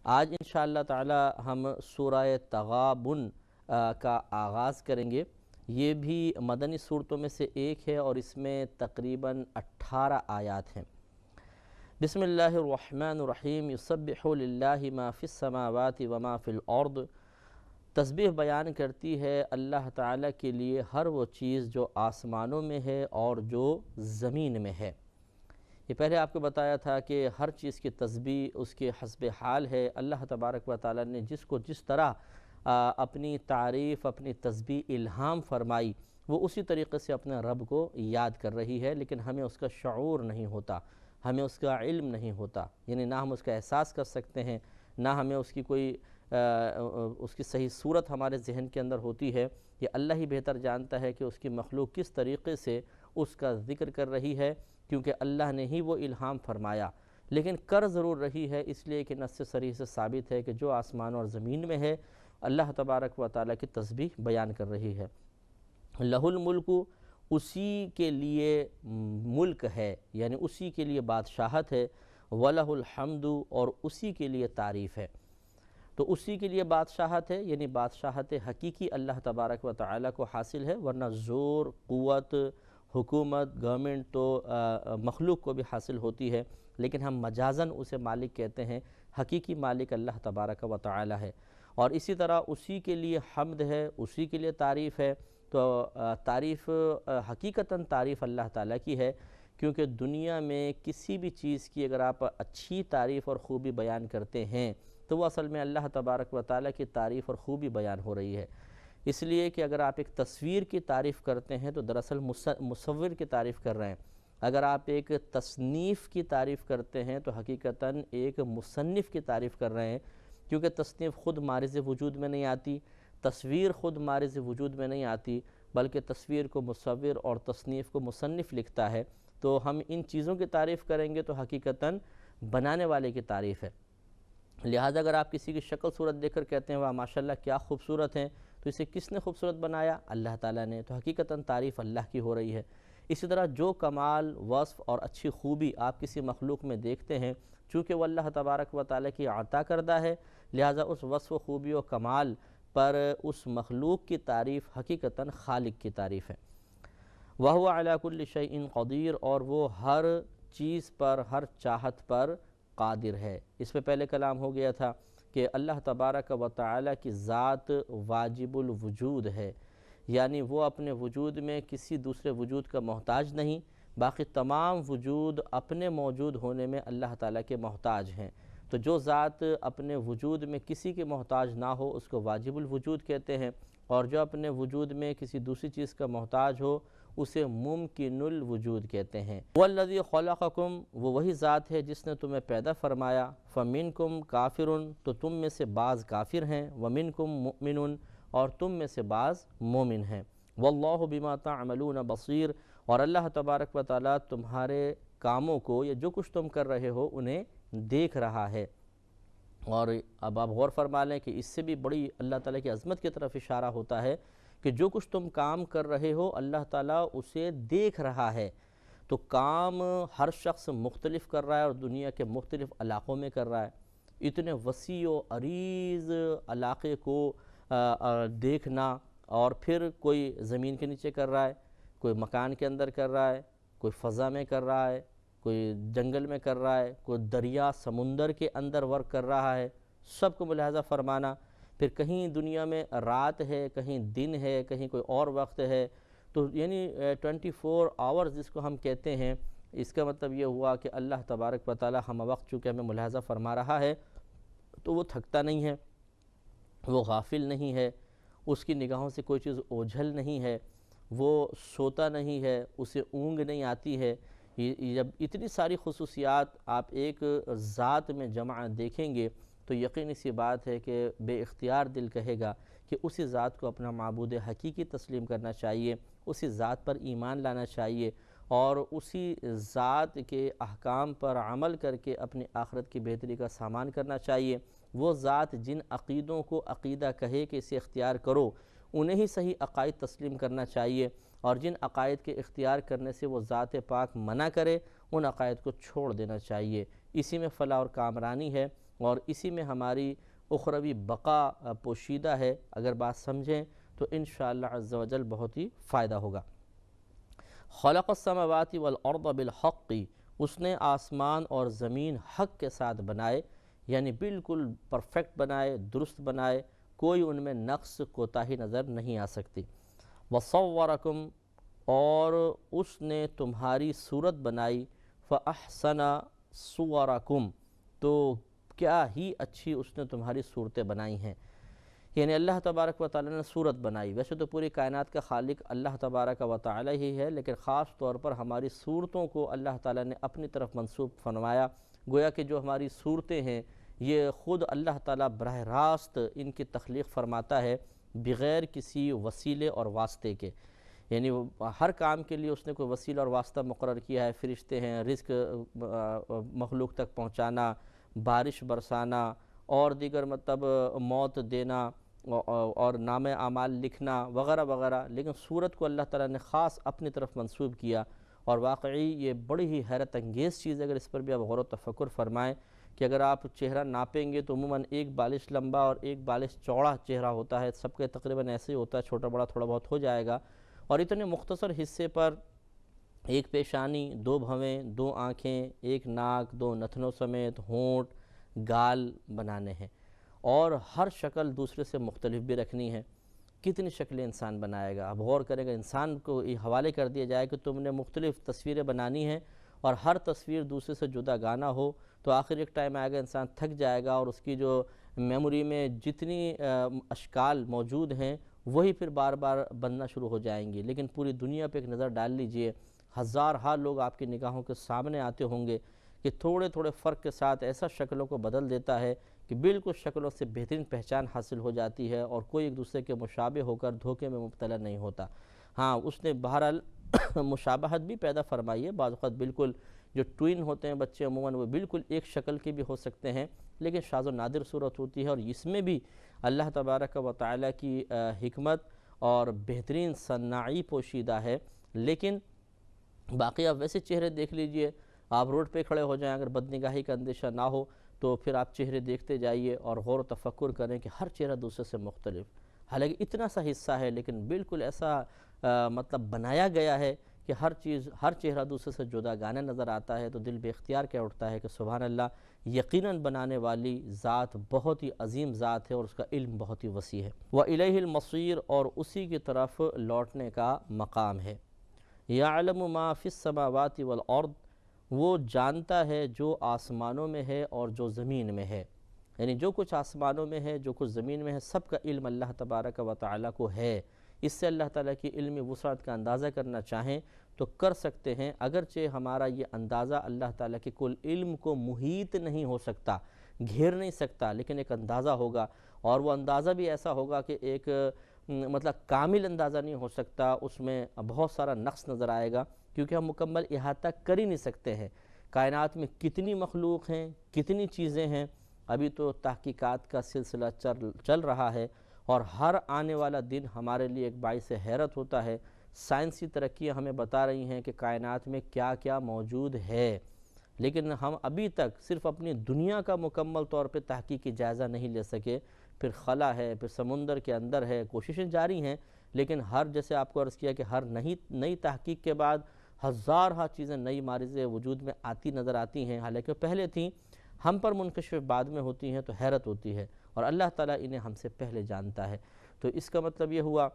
آج انشاءاللہ تعالی ہم سورہ تغابن کا آغاز کریں گے۔ یہ بھی مدنی صورتوں میں سے ایک ہے اور اس میں تقریباً 18 آیات ہیں۔ بسم اللہ الرحمن الرحیم یسبح للہ ما فی السماوات وما فی الارض۔ تسبیح بیان کرتی ہے اللہ تعالیٰ کے لیے ہر وہ چیز جو آسمانوں میں ہے اور جو زمین میں ہے۔ یہ پہلے آپ کو بتایا تھا کہ ہر چیز کی تسبیح اس کے حسب حال ہے۔ اللہ تبارک و تعالیٰ نے جس کو جس طرح اپنی تعریف، اپنی تسبیح الہام فرمائی، وہ اسی طریقے سے اپنے رب کو یاد کر رہی ہے، لیکن ہمیں اس کا شعور نہیں ہوتا، ہمیں اس کا علم نہیں ہوتا، یعنی نہ ہم اس کا احساس کر سکتے ہیں، نہ ہمیں اس کی کوئی اس کی صحیح صورت ہمارے ذہن کے اندر ہوتی ہے۔ یہ اللہ ہی بہتر جانتا ہے کہ اس کی مخلوق کس طریقے سے اس کا ذکر کر رہی ہے، کیونکہ اللہ نے ہی وہ الہام فرمایا، لیکن کر ضرور رہی ہے اس لیے کہ نص صریح سے ثابت ہے کہ جو آسمان اور زمین میں ہے اللہ تبارک و تعالیٰ کی تسبیح بیان کر رہی ہے۔ لہ الملک، اسی کے لیے ملک ہے، یعنی اسی کے لیے بادشاہت ہے، وَلَهُ الْحَمْدُ، اور اسی کے لیے تعریف ہے۔ تو اسی کے لیے بادشاہت ہے، یعنی بادشاہت حقیقی اللہ تبارک و تعالیٰ کو حاصل ہے، ورنہ زور، قوت، حکومت، گورنمنٹ تو مخلوق کو بھی حاصل ہوتی ہے، لیکن ہم مجازاً اسے مالک کہتے ہیں، حقیقی مالک اللہ تبارک و تعالیٰ ہے۔ اور اسی طرح اسی کے لیے حمد ہے، اسی کے لیے تعریف ہے۔ تو تعریف حقیقتاً تعریف اللہ تعالیٰ کی ہے، کیونکہ دنیا میں کسی بھی چیز کی اگر آپ اچھی تعریف اور خوبی بیان کرتے ہیں تو وہ اصل میں اللہ تبارک و تعالیٰ کی تعریف اور خوبی بیان ہو رہی ہے۔ اس لیے کہ اگر آپ ایک تصویر کی تعریف کرتے ہیں تو دراصل مصور کی تعریف کر رہے ہیں، اگر آپ ایک تصنیف کی تعریف کرتے ہیں تو حقیقتاً ایک مصنف کی تعریف کر رہے ہیں، کیونکہ تصنیف خود مارز وجود میں نہیں آتی، تصویر خود مارز وجود میں نہیں آتی، بلکہ تصویر کو مصور اور تصنیف کو مصنف لکھتا ہے۔ تو ہم ان چیزوں کی تعریف کریں گے تو حقیقتاً بنانے والے کی تعریف ہے۔ لہٰذا اگر آپ کسی کی شکل صورت دیکھ کر کہتے ہیں واہ ماشاءاللہ کیا خوبصورت ہیں، تو اسے کس نے خوبصورت بنایا؟ اللہ تعالیٰ نے، تو حقیقتاً تعریف اللہ کی ہو رہی ہے۔ اسی طرح جو کمال، وصف اور اچھی خوبی آپ کسی مخلوق میں دیکھتے ہیں، چونکہ وہ اللہ تبارک و تعالیٰ کی عطا کردہ ہے، لہٰذا اس وصف و خوبی و کمال پر اس مخلوق کی تعریف حقیقتاً خالق کی تعریف ہے۔ وَهُوَ عَلَى كُلِّ شَيْءٍ قَدِيرٌ، اور وہ ہر چیز پر، ہر چاہت پر قادر ہے۔ اس پہ پہلے کلام ہو گیا تھا کہ اللہ تبارک و تعالیٰ کی ذات واجب الوجود ہے، یعنی وہ اپنے وجود میں کسی دوسرے وجود کا محتاج نہیں، باقی تمام وجود اپنے موجود ہونے میں اللہ تعالیٰ کے محتاج ہیں۔ تو جو ذات اپنے وجود میں کسی کے محتاج نہ ہو اس کو واجب الوجود کہتے ہیں، اور جو اپنے وجود میں کسی دوسری چیز کا محتاج ہو اسے ممکن الوجود کہتے ہیں۔ وَالَّذِي خَلَقَكُمْ، وہ وہی ذات ہے جس نے تمہیں پیدا فرمایا، فَمِنْكُمْ كَافِرٌ، تو تم میں سے بعض کافر ہیں، وَمِنْكُمْ مُؤْمِنٌ، اور تم میں سے بعض مومن ہیں۔ وَاللَّهُ بِمَا تَعْمَلُونَ بَصِيرٌ، اور اللہ تبارک و تعالیٰ تمہارے کاموں کو یا جو کچھ تم کر رہے ہو انہیں دیکھ رہا ہے۔ اور اب آپ غور فرما لیں کہ اس سے بھی بڑی اللہ تعالیٰ کی عظمت کی طرف اشارہ ہوتا ہے کہ جو کچھ تم کام کر رہے ہو اللہ تعالیٰ اسے دیکھ رہا ہے۔ تو کام ہر شخص مختلف کر رہا ہے اور دنیا کے مختلف علاقوں میں کر رہا ہے۔ اتنے وسیع و عریض علاقے کو دیکھنا، اور پھر کوئی زمین کے نیچے کر رہا ہے، کوئی مکان کے اندر کر رہا ہے، کوئی فضا میں کر رہا ہے، کوئی جنگل میں کر رہا ہے، کوئی دریا سمندر کے اندر ورک کر رہا ہے، سب کو ملاحظہ فرمانا۔ پھر کہیں دنیا میں رات ہے، کہیں دن ہے، کہیں کوئی اور وقت ہے، تو یعنی 24 آورز جس کو ہم کہتے ہیں، اس کا مطلب یہ ہوا کہ اللہ تبارک و تعالیٰ ہم وقت چونکہ ہمیں ملاحظہ فرما رہا ہے تو وہ تھکتا نہیں ہے، وہ غافل نہیں ہے، اس کی نگاہوں سے کوئی چیز اوجھل نہیں ہے، وہ سوتا نہیں ہے، اسے اونگ نہیں آتی ہے۔ جب اتنی ساری خصوصیات آپ ایک ذات میں جمع دیکھیں گے تو یقینی سی بات ہے کہ بے اختیار دل کہے گا کہ اسی ذات کو اپنا معبود حقیقی تسلیم کرنا چاہیے، اسی ذات پر ایمان لانا چاہیے، اور اسی ذات کے احکام پر عمل کر کے اپنی آخرت کی بہتری کا سامان کرنا چاہیے۔ وہ ذات جن عقیدوں کو عقیدہ کہے کہ اسے اختیار کرو انہیں ہی صحیح عقائد تسلیم کرنا چاہیے، اور جن عقائد کے اختیار کرنے سے وہ ذات پاک منع کرے ان عقائد کو چھوڑ دینا چاہیے۔ اسی میں فلاح اور کامرانی ہے۔ اور اسی میں ہماری اخروی بقا پوشیدہ ہے۔ اگر بات سمجھیں تو انشاءاللہ عز و جل بہت ہی فائدہ ہوگا۔ خلق السماوات والارض بالحق، اس نے آسمان اور زمین حق کے ساتھ بنائے، یعنی بالکل پرفیکٹ بنائے، درست بنائے، کوئی ان میں نقص کوتاہی نظر نہیں آ سکتی۔ وصورکم، اور اس نے تمہاری صورت بنائی، فاحسن صورکم، تو کیا ہی اچھی اس نے تمہاری صورتیں بنائی ہیں۔ یعنی اللہ تبارک و تعالی نے صورت بنائی، ویسے تو پوری کائنات کا خالق اللہ تبارک و تعالی ہی ہے، لیکن خاص طور پر ہماری صورتوں کو اللہ تعالی نے اپنی طرف منسوب فرمایا، گویا کہ جو ہماری صورتیں ہیں یہ خود اللہ تعالی براہ راست ان کی تخلیق فرماتا ہے بغیر کسی وسیلے اور واسطے کے۔ یعنی ہر کام کے لیے اس نے کوئی وسیلہ اور واسطہ مقرر کیا ہے، فرشتے ہیں، رزق مخلوق تک پہنچانا، بارش برسانا اور دیگر مطلب موت دینا اور نام اعمال لکھنا وغیرہ وغیرہ، لیکن صورت کو اللہ تعالیٰ نے خاص اپنی طرف منسوب کیا۔ اور واقعی یہ بڑی ہی حیرت انگیز چیز ہے اگر اس پر بھی آپ غور و تفکر فرمائیں کہ اگر آپ چہرہ ناپیں گے تو عموماً ایک بالش لمبا اور ایک بالش چوڑا چہرہ ہوتا ہے، سب کے تقریباً ایسے ہی ہوتا ہے، چھوٹا بڑا تھوڑا بہت ہو جائے گا، اور اتنے مختصر حصے پر ایک پیشانی، دو بھویں، دو آنکھیں، ایک ناک، دو نتنوں سمیت ہونٹ، گال بنانے ہیں، اور ہر شکل دوسرے سے مختلف بھی رکھنی ہے۔ کتنی شکلیں انسان بنائے گا؟ اب غور کرے گا، انسان کو یہ حوالے کر دیا جائے کہ تم نے مختلف تصویریں بنانی ہیں اور ہر تصویر دوسرے سے جدا گانا ہو، تو آخر ایک ٹائم آئے گا انسان تھک جائے گا اور اس کی جو میموری میں جتنی اشکال موجود ہیں وہی پھر بار بار بننا شروع ہو جائیں گی۔ لیکن پوری دنیا پہ ایک نظر ڈال لیجئے، ہزارہا لوگ آپ کی نگاہوں کے سامنے آتے ہوں گے کہ تھوڑے تھوڑے فرق کے ساتھ ایسا شکلوں کو بدل دیتا ہے کہ بالکل شکلوں سے بہترین پہچان حاصل ہو جاتی ہے اور کوئی ایک دوسرے کے مشابہ ہو کر دھوکے میں مبتلا نہیں ہوتا۔ ہاں، اس نے بہرحال مشابہت بھی پیدا فرمائی ہے، بعض اوقات بالکل جو ٹوین ہوتے ہیں بچے عموماً وہ بالکل ایک شکل کے بھی ہو سکتے ہیں، لیکن شاذ و نادر صورت ہوتی ہے، اور اس میں بھی اللہ تبارک و تعالی کی حکمت اور بہترین صناعی پوشیدہ ہے۔ لیکن باقی آپ ویسے چہرے دیکھ لیجئے، آپ روڈ پہ کھڑے ہو جائیں، اگر بدنگاہی کا اندیشہ نہ ہو تو پھر آپ چہرے دیکھتے جائیے اور غور و تفکر کریں کہ ہر چہرہ دوسرے سے مختلف، حالانکہ اتنا سا حصہ ہے لیکن بالکل ایسا مطلب بنایا گیا ہے کہ ہر چہرہ دوسرے سے جدا گانا نظر آتا ہے، تو دل بے اختیار کیا اٹھتا ہے کہ سبحان اللہ، یقیناً بنانے والی ذات بہت ہی عظیم ذات ہے اور اس کا علم بہت ہی وسیع ہے۔ وَإِلَيْهِ الْمَصِيرُ، اور اسی کی طرف لوٹنے کا مقام ہے۔ يَعْلَمُ مَا فِي السَّمَاوَاتِ وَالْأَرْضِ، وہ جانتا ہے جو آسمانوں میں ہے اور جو زمین میں ہے، یعنی جو کچھ آسمانوں میں ہے جو کچھ زمین میں ہے سب کا علم اللہ تبارک و تعالیٰ کو ہے۔ اس سے اللہ تعالیٰ کی علمی وسعت کا اندازہ کرنا چاہیں تو کر سکتے ہیں، اگرچہ ہمارا یہ اندازہ اللہ تعالیٰ کے کل علم کو محیط نہیں ہو سکتا، گھیر نہیں سکتا، لیکن ایک اندازہ ہوگا، اور وہ اندازہ بھی ایسا ہوگا کہ ایک مطلب کامل اندازہ نہیں ہو سکتا، اس میں بہت سارا نقص نظر آئے گا، کیونکہ ہم مکمل احاطہ کر ہی نہیں سکتے ہیں۔ کائنات میں کتنی مخلوق ہیں، کتنی چیزیں ہیں، ابھی تو تحقیقات کا سلسلہ چل رہا ہے، اور ہر آنے والا دن ہمارے لیے ایک باعث حیرت ہوتا ہے۔ سائنسی ترقیاں ہمیں بتا رہی ہیں کہ کائنات میں کیا کیا موجود ہے، لیکن ہم ابھی تک صرف اپنی دنیا کا مکمل طور پہ تحقیقی جائزہ نہیں لے سکے۔ پھر خلا ہے، پھر سمندر کے اندر ہے، کوششیں جاری ہیں، لیکن جیسے آپ کو عرض کیا کہ ہر نئی تحقیق کے بعد ہزارہا چیزیں نئی مارزیں وجود میں آتی نظر آتی ہیں، حالانکہ پہلے تھیں، ہم پر منکشف بعد میں ہوتی ہیں، تو حیرت ہوتی ہے، اور اللہ تعالیٰ انہیں ہم سے پہلے جانتا ہے۔ تو اس کا مطلب یہ ہوا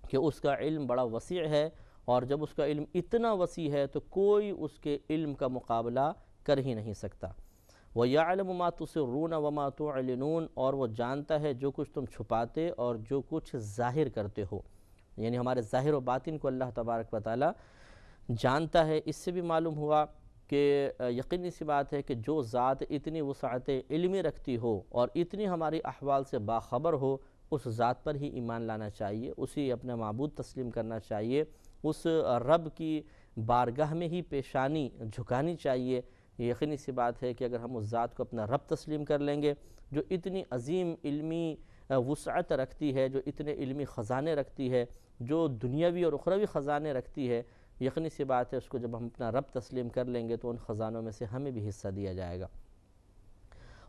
کہ اس کا علم بڑا وسیع ہے، اور جب اس کا علم اتنا وسیع ہے تو کوئی اس کے علم کا مقابلہ کر ہی نہیں سکتا۔ وَيَعْلَمُ مَا تُسِرُّونَ وَمَا تُعْلِنُونَ، اور وہ جانتا ہے جو کچھ تم چھپاتے اور جو کچھ ظاہر کرتے ہو، یعنی ہمارے ظاہر و باطن کو اللہ تبارک و تعالی جانتا ہے۔ اس سے بھی معلوم ہوا کہ یقینی سی بات ہے کہ جو ذات اتنی وسعت علمی رکھتی ہو اور اتنی ہماری احوال سے باخبر ہو، اس ذات پر ہی ایمان لانا چاہیے، اسی اپنا معبود تسلیم کرنا چاہیے، اس رب کی بارگاہ میں ہی پیشانی جھکانی چاہیے۔ یقینی سی بات ہے کہ اگر ہم اس ذات کو اپنا رب تسلیم کر لیں گے جو اتنی عظیم علمی وسعت رکھتی ہے، جو اتنے علمی خزانے رکھتی ہے، جو دنیاوی اور اخروی خزانے رکھتی ہے، یقینی سی بات ہے اس کو جب ہم اپنا رب تسلیم کر لیں گے تو ان خزانوں میں سے ہمیں بھی حصہ دیا جائے گا۔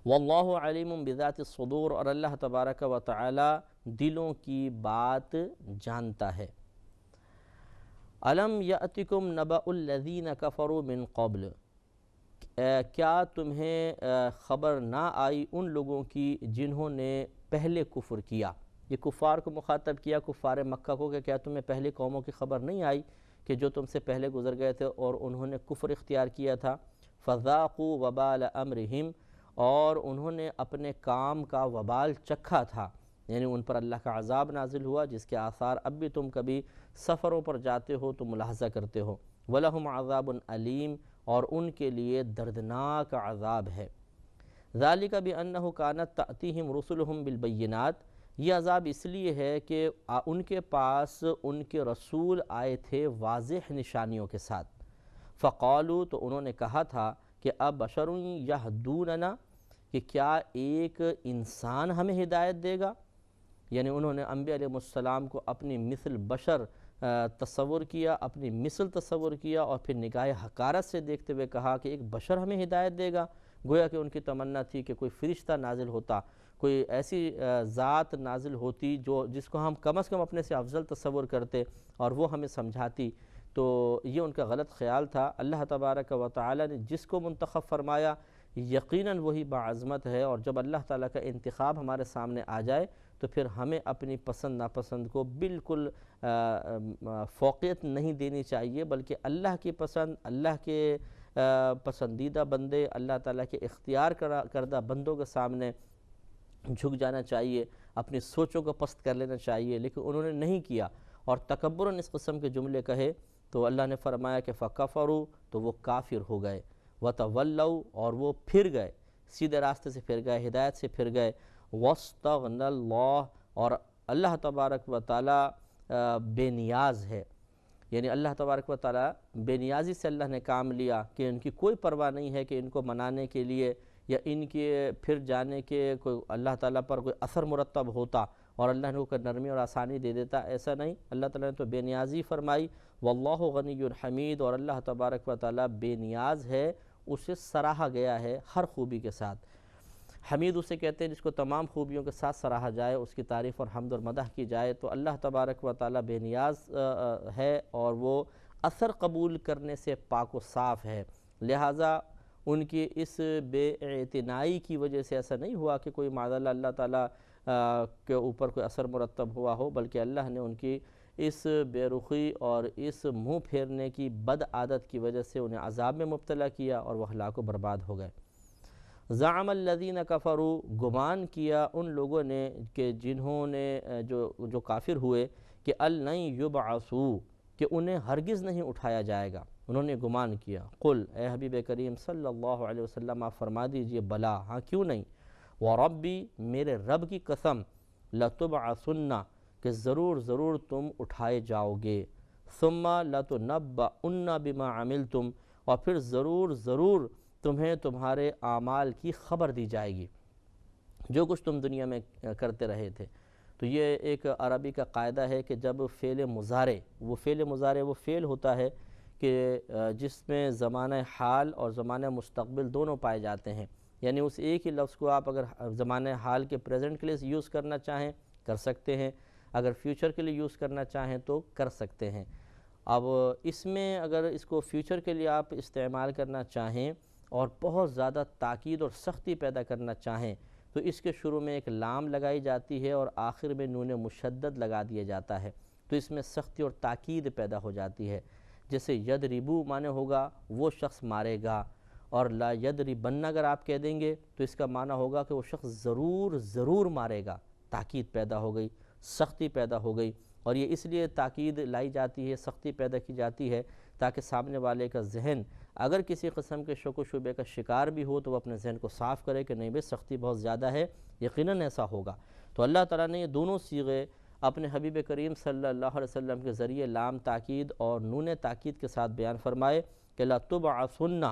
واللہ علیم بذات الصدور، اور اللہ تبارک و تعالی دلوں کی بات جانتا ہے۔ الم یأتکم نبأ الذین کفروا من قبل، کیا تمہیں خبر نہ آئی ان لوگوں کی جنہوں نے پہلے کفر کیا؟ یہ کفار کو مخاطب کیا، کفار مکہ کو، کہ کیا تمہیں پہلے قوموں کی خبر نہیں آئی کہ جو تم سے پہلے گزر گئے تھے اور انہوں نے کفر اختیار کیا تھا؟ فذاقوا وبال امرہم، اور انہوں نے اپنے کام کا وبال چکھا تھا، یعنی ان پر اللہ کا عذاب نازل ہوا، جس کے آثار اب بھی تم کبھی سفروں پر جاتے ہو تو ملاحظہ کرتے ہو۔ وَلَهُمْ عَذَابٌ علیم، اور ان کے لیے دردناک عذاب ہے۔ ذَلِكَ بِأَنَّهُ كَانَتْ تَأْتِيهِمْ رُسُلُهُمْ بِالْبَيِّنَاتِ، یہ عذاب اس لیے ہے کہ ان کے پاس ان کے رسول آئے تھے واضح نشانیوں کے ساتھ۔ فَقَالُوا، تو انہوں نے کہا تھا کہ ابشر یہدوننا، کہ کیا ایک انسان ہمیں ہدایت دے گا؟ یعنی انہوں نے انبیاء علیہ السلام کو اپنی مثل بشر تصور کیا، اپنی مثل تصور کیا، اور پھر نگاہ حقارت سے دیکھتے ہوئے کہا کہ ایک بشر ہمیں ہدایت دے گا۔ گویا کہ ان کی تمنا تھی کہ کوئی فرشتہ نازل ہوتا، کوئی ایسی ذات نازل ہوتی جس کو ہم کم از کم اپنے سے افضل تصور کرتے اور وہ ہمیں سمجھاتی۔ تو یہ ان کا غلط خیال تھا۔ اللہ تبارک و تعالی نے جس کو منتخب فرمایا یقیناً وہی باعظمت ہے، اور جب اللہ تعالیٰ کا انتخاب ہمارے سامنے آ جائے تو پھر ہمیں اپنی پسند ناپسند کو بالکل فوقیت نہیں دینی چاہیے، بلکہ اللہ کی پسند، اللہ کے پسندیدہ بندے، اللہ تعالیٰ کے اختیار کردہ بندوں کے سامنے جھک جانا چاہیے، اپنی سوچوں کو پست کر لینا چاہیے، لیکن انہوں نے نہیں کیا اور تکبراً اس قسم کے جملے کہے، تو اللہ نے فرمایا کہ فَكَفَرُوا، تو وہ کافر ہو گئے، وَتَوَلَّوْا، اور وہ پھر گئے، سیدھے راستے سے پھر گئے، ہدایت سے پھر گئے، وَاسْتَغْنَى اللَّهُ، اور اللہ تبارک و تعالیٰ بے نیاز ہے، یعنی اللہ تبارک و تعالیٰ بے نیازی سے اللہ نے کام لیا کہ ان کی کوئی پرواہ نہیں ہے کہ ان کو منانے کے لیے یا ان کے پھر جانے کے کوئی اللہ تعالیٰ پر کوئی اثر مرتب ہوتا اور اللہ نے کوئی نرمی اور آسانی دے دیتا، ایسا نہیں۔ اللہ تعالیٰ نے تو بے نیازی فرمائی، واللہ غنی حمید، اور اللہ تبارک و تعالیٰ بے نیاز ہے، اسے سراہا گیا ہے ہر خوبی کے ساتھ۔ حمید اسے کہتے ہیں جس کو تمام خوبیوں کے ساتھ سراہا جائے، اس کی تعریف اور حمد اور مدح کی جائے، تو اللہ تبارک و تعالیٰ بے نیاز ہے اور وہ اثر قبول کرنے سے پاک و صاف ہے۔ لہٰذا ان کی اس بے اعتنائی کی وجہ سے ایسا نہیں ہوا کہ کوئی معاذ اللہ تعالیٰ کے اوپر کوئی اثر مرتب ہوا ہو، بلکہ اللہ نے ان کی اس بے رخی اور اس منہ پھیرنے کی بد عادت کی وجہ سے انہیں عذاب میں مبتلا کیا اور وہ ہلاک و برباد ہو گئے۔ زعم الذین کفروا، گمان کیا ان لوگوں نے کہ جنہوں نے جو کافر ہوئے کہ لن یبعثوا، کہ انہیں ہرگز نہیں اٹھایا جائے گا، انہوں نے گمان کیا۔ قل، اے حبیب کریم صلی اللہ علیہ وسلم آپ فرما دیجئے بلا، ہاں کیوں نہیں، وربی، میرے رب کی قسم، لتبعثن، کہ ضرور ضرور تم اٹھائے جاؤ گے، ثم لتنبؤن بما عملتم، اور پھر ضرور ضرور تمہیں تمہارے اعمال کی خبر دی جائے گی، جو کچھ تم دنیا میں کرتے رہے تھے۔ تو یہ ایک عربی کا قاعدہ ہے کہ جب فعل مضارع، وہ فعل ہوتا ہے کہ جس میں زمانہ حال اور زمانہ مستقبل دونوں پائے جاتے ہیں، یعنی اس ایک ہی لفظ کو آپ اگر زمانہ حال کے پریزنٹ کے لیے یوز کرنا چاہیں کر سکتے ہیں، اگر فیوچر کے لیے یوز کرنا چاہیں تو کر سکتے ہیں۔ اب اس میں اگر اس کو فیوچر کے لیے آپ استعمال کرنا چاہیں اور بہت زیادہ تاکید اور سختی پیدا کرنا چاہیں تو اس کے شروع میں ایک لام لگائی جاتی ہے اور آخر میں نون مشدد لگا دیا جاتا ہے، تو اس میں سختی اور تاکید پیدا ہو جاتی ہے۔ جیسے یضربو معنی ہوگا وہ شخص مارے گا، اور لا یضربن اگر آپ کہہ دیں گے تو اس کا معنی ہوگا کہ وہ شخص ضرور ضرور مارے گا، تاکید پیدا ہو گئی، سختی پیدا ہو گئی۔ اور یہ اس لیے تاکید لائی جاتی ہے، سختی پیدا کی جاتی ہے تاکہ سامنے والے کا ذہن اگر کسی قسم کے شک و شبے کا شکار بھی ہو تو وہ اپنے ذہن کو صاف کرے کہ نہیں بے سختی بہت زیادہ ہے، یقیناً ایسا ہوگا۔ تو اللہ تعالیٰ نے یہ دونوں صیغے اپنے حبیب کریم صلی اللہ علیہ وسلم کے ذریعے لام تاکید اور نون تاکید کے ساتھ بیان فرمائے کہ لَتُبْعَثُنَّ،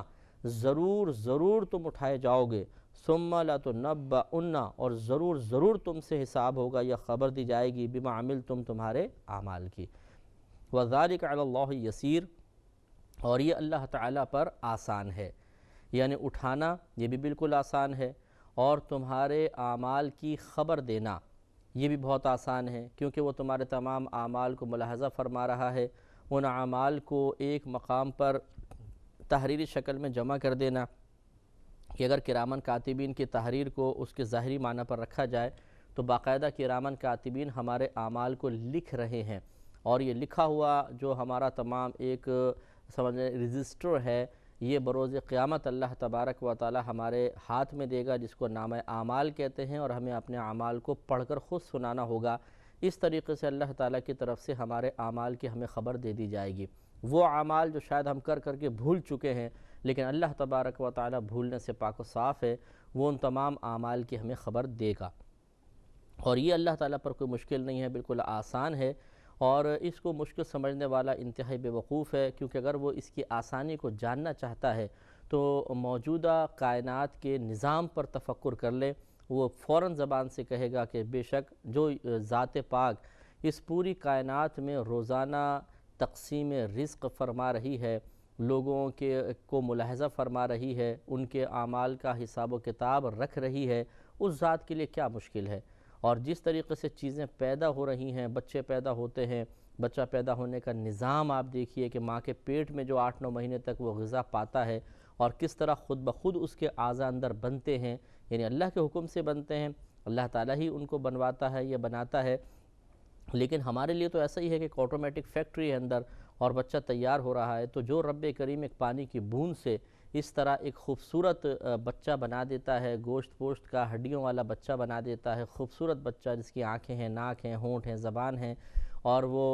ضرور ضرور تم اٹھائے جاؤ گے، ثُمَّ لَتُنَبَّؤُنَّ، اور ضرور ضرور تم سے حساب ہوگا یا خبر دی جائے گی، بِمَا عَمِلْتُمْ، تمہارے اعمال کی۔ وَذَلِكَ عَلَى اللَّهِ يَسِيرٌ، اور یہ اللہ تعالیٰ پر آسان ہے، یعنی اٹھانا یہ بھی بالکل آسان ہے، اور تمہارے اعمال کی خبر دینا یہ بھی بہت آسان ہے، کیونکہ وہ تمہارے تمام اعمال کو ملاحظہ فرما رہا ہے۔ ان اعمال کو ایک مقام پر تحریری شکل میں جمع کر دینا کہ اگر کرامن کاتبین کی تحریر کو اس کے ظاہری معنی پر رکھا جائے تو باقاعدہ کرامن کاتبین ہمارے اعمال کو لکھ رہے ہیں، اور یہ لکھا ہوا جو ہمارا تمام ایک سمجھیں رجسٹر ہے، یہ بروز قیامت اللہ تبارک و تعالی ہمارے ہاتھ میں دے گا، جس کو نامہ اعمال کہتے ہیں، اور ہمیں اپنے اعمال کو پڑھ کر خود سنانا ہوگا۔ اس طریقے سے اللہ تعالیٰ کی طرف سے ہمارے اعمال کی ہمیں خبر دے دی جائے گی۔ وہ اعمال جو شاید ہم کر کے بھول چکے ہیں، لیکن اللہ تبارک و تعالیٰ بھولنے سے پاک و صاف ہے، وہ ان تمام اعمال کی ہمیں خبر دے گا۔ اور یہ اللہ تعالیٰ پر کوئی مشکل نہیں ہے، بالکل آسان ہے، اور اس کو مشکل سمجھنے والا انتہائی بے وقوف ہے، کیونکہ اگر وہ اس کی آسانی کو جاننا چاہتا ہے تو موجودہ کائنات کے نظام پر تفکر کر لے، وہ فوراً زبان سے کہے گا کہ بے شک جو ذات پاک اس پوری کائنات میں روزانہ تقسیم رزق فرما رہی ہے، لوگوں کو ملاحظہ فرما رہی ہے، ان کے اعمال کا حساب و کتاب رکھ رہی ہے، اس ذات کے لیے کیا مشکل ہے۔ اور جس طریقے سے چیزیں پیدا ہو رہی ہیں، بچے پیدا ہوتے ہیں، بچہ پیدا ہونے کا نظام آپ دیکھیے کہ ماں کے پیٹ میں جو 8-9 مہینے تک وہ غذا پاتا ہے، اور کس طرح خود بخود اس کے اعضاء اندر بنتے ہیں، یعنی اللہ کے حکم سے بنتے ہیں، اللہ تعالیٰ ہی ان کو بنواتا ہے، یہ بناتا ہے۔ لیکن ہمارے لیے تو ایسا ہی ہے کہ ایک آٹومیٹک فیکٹری ہے اندر، اور بچہ تیار ہو رہا ہے، تو جو رب کریم ایک پانی کی بوند سے اس طرح ایک خوبصورت بچہ بنا دیتا ہے، گوشت پوشت کا ہڈیوں والا بچہ بنا دیتا ہے، خوبصورت بچہ جس کی آنکھیں ہیں، ناک ہیں، ہونٹ ہیں، زبان ہیں، اور وہ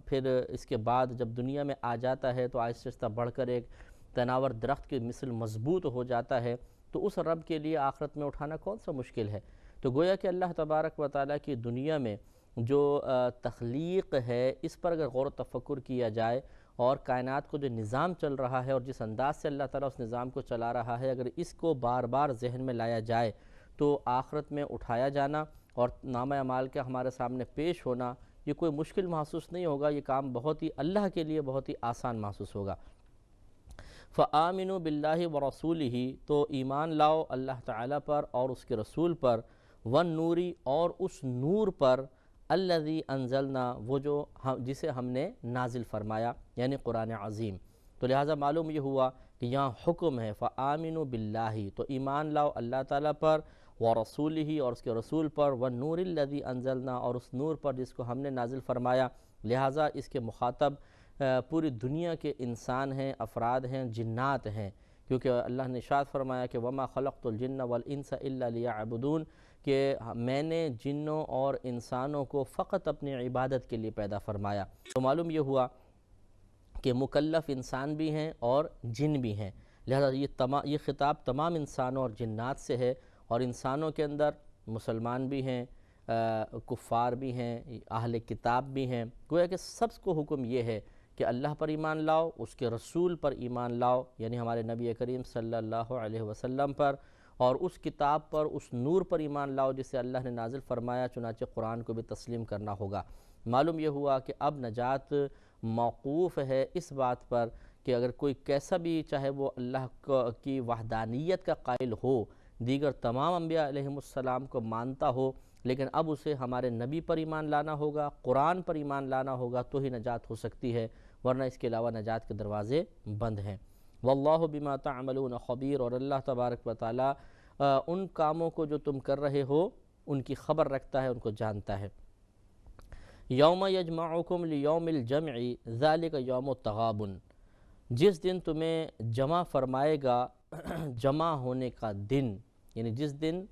پھر اس کے بعد جب دنیا میں آ جاتا ہے تو آہستہ آہستہ بڑھ کر ایک تناور درخت کے مثل مضبوط ہو جاتا ہے، تو اس رب کے لیے آخرت میں اٹھانا کون سا مشکل ہے۔ تو گویا کہ اللہ تبارک و تعالیٰ کی دنیا میں جو تخلیق ہے، اس پر اگر غور و تفکر کیا جائے، اور کائنات کو جو نظام چل رہا ہے اور جس انداز سے اللہ تعالیٰ اس نظام کو چلا رہا ہے، اگر اس کو بار بار ذہن میں لایا جائے تو آخرت میں اٹھایا جانا اور نامہ اعمال کا ہمارے سامنے پیش ہونا یہ کوئی مشکل محسوس نہیں ہوگا، یہ کام بہت ہی اللہ کے لیے بہت ہی آسان محسوس ہوگا۔ فآمنوا باللہ ورسولہ، تو ایمان لاؤ اللہ تعالیٰ پر اور اس کے رسول پر، والنوری، اور اس نور پر، الذی انزلنا، وہ جو جسے ہم نے نازل فرمایا، یعنی قرآن عظیم۔ تو لہٰذا معلوم یہ ہوا کہ یہاں حکم ہے فآمنوا باللہ، تو ایمان لاؤ اللہ تعالیٰ پر، ورسولہ، اور اس کے رسول پر، والنور الذی انزلنا، اور اس نور پر جس کو ہم نے نازل فرمایا۔ لہٰذا اس کے مخاطب پوری دنیا کے انسان ہیں، افراد ہیں، جنات ہیں، کیونکہ اللہ نے ارشاد فرمایا کہ وما خلقت الجن والانس الا لیعبدون، کہ میں نے جنوں اور انسانوں کو فقط اپنی عبادت کے لیے پیدا فرمایا۔ تو معلوم یہ ہوا کہ مکلف انسان بھی ہیں اور جن بھی ہیں، لہذا یہ خطاب تمام انسانوں اور جنات سے ہے، اور انسانوں کے اندر مسلمان بھی ہیں، کفار بھی ہیں، اہل کتاب بھی ہیں۔ گویا کہ سب کو حکم یہ ہے کہ اللہ پر ایمان لاؤ، اس کے رسول پر ایمان لاؤ، یعنی ہمارے نبی کریم صلی اللہ علیہ وسلم پر، اور اس کتاب پر، اس نور پر ایمان لاؤ جسے اللہ نے نازل فرمایا، چنانچہ قرآن کو بھی تسلیم کرنا ہوگا۔ معلوم یہ ہوا کہ اب نجات موقوف ہے اس بات پر کہ اگر کوئی کیسا بھی، چاہے وہ اللہ کی وحدانیت کا قائل ہو، دیگر تمام انبیاء علیہم السلام کو مانتا ہو، لیکن اب اسے ہمارے نبی پر ایمان لانا ہوگا، قرآن پر ایمان لانا ہوگا، تو ہی نجات ہو سکتی ہے، ورنہ اس کے علاوہ نجات کے دروازے بند ہیں۔ واللہ بما تعملون خبیر، اور اللہ تبارک و تعالی ان کاموں کو جو تم کر رہے ہو ان کی خبر رکھتا ہے، ان کو جانتا ہے۔ یوم یجمعکم لیوم الجمع ذالک یوم التغابن، جس دن تمہیں جمع فرمائے گا، جمع ہونے کا دن، یعنی جس دن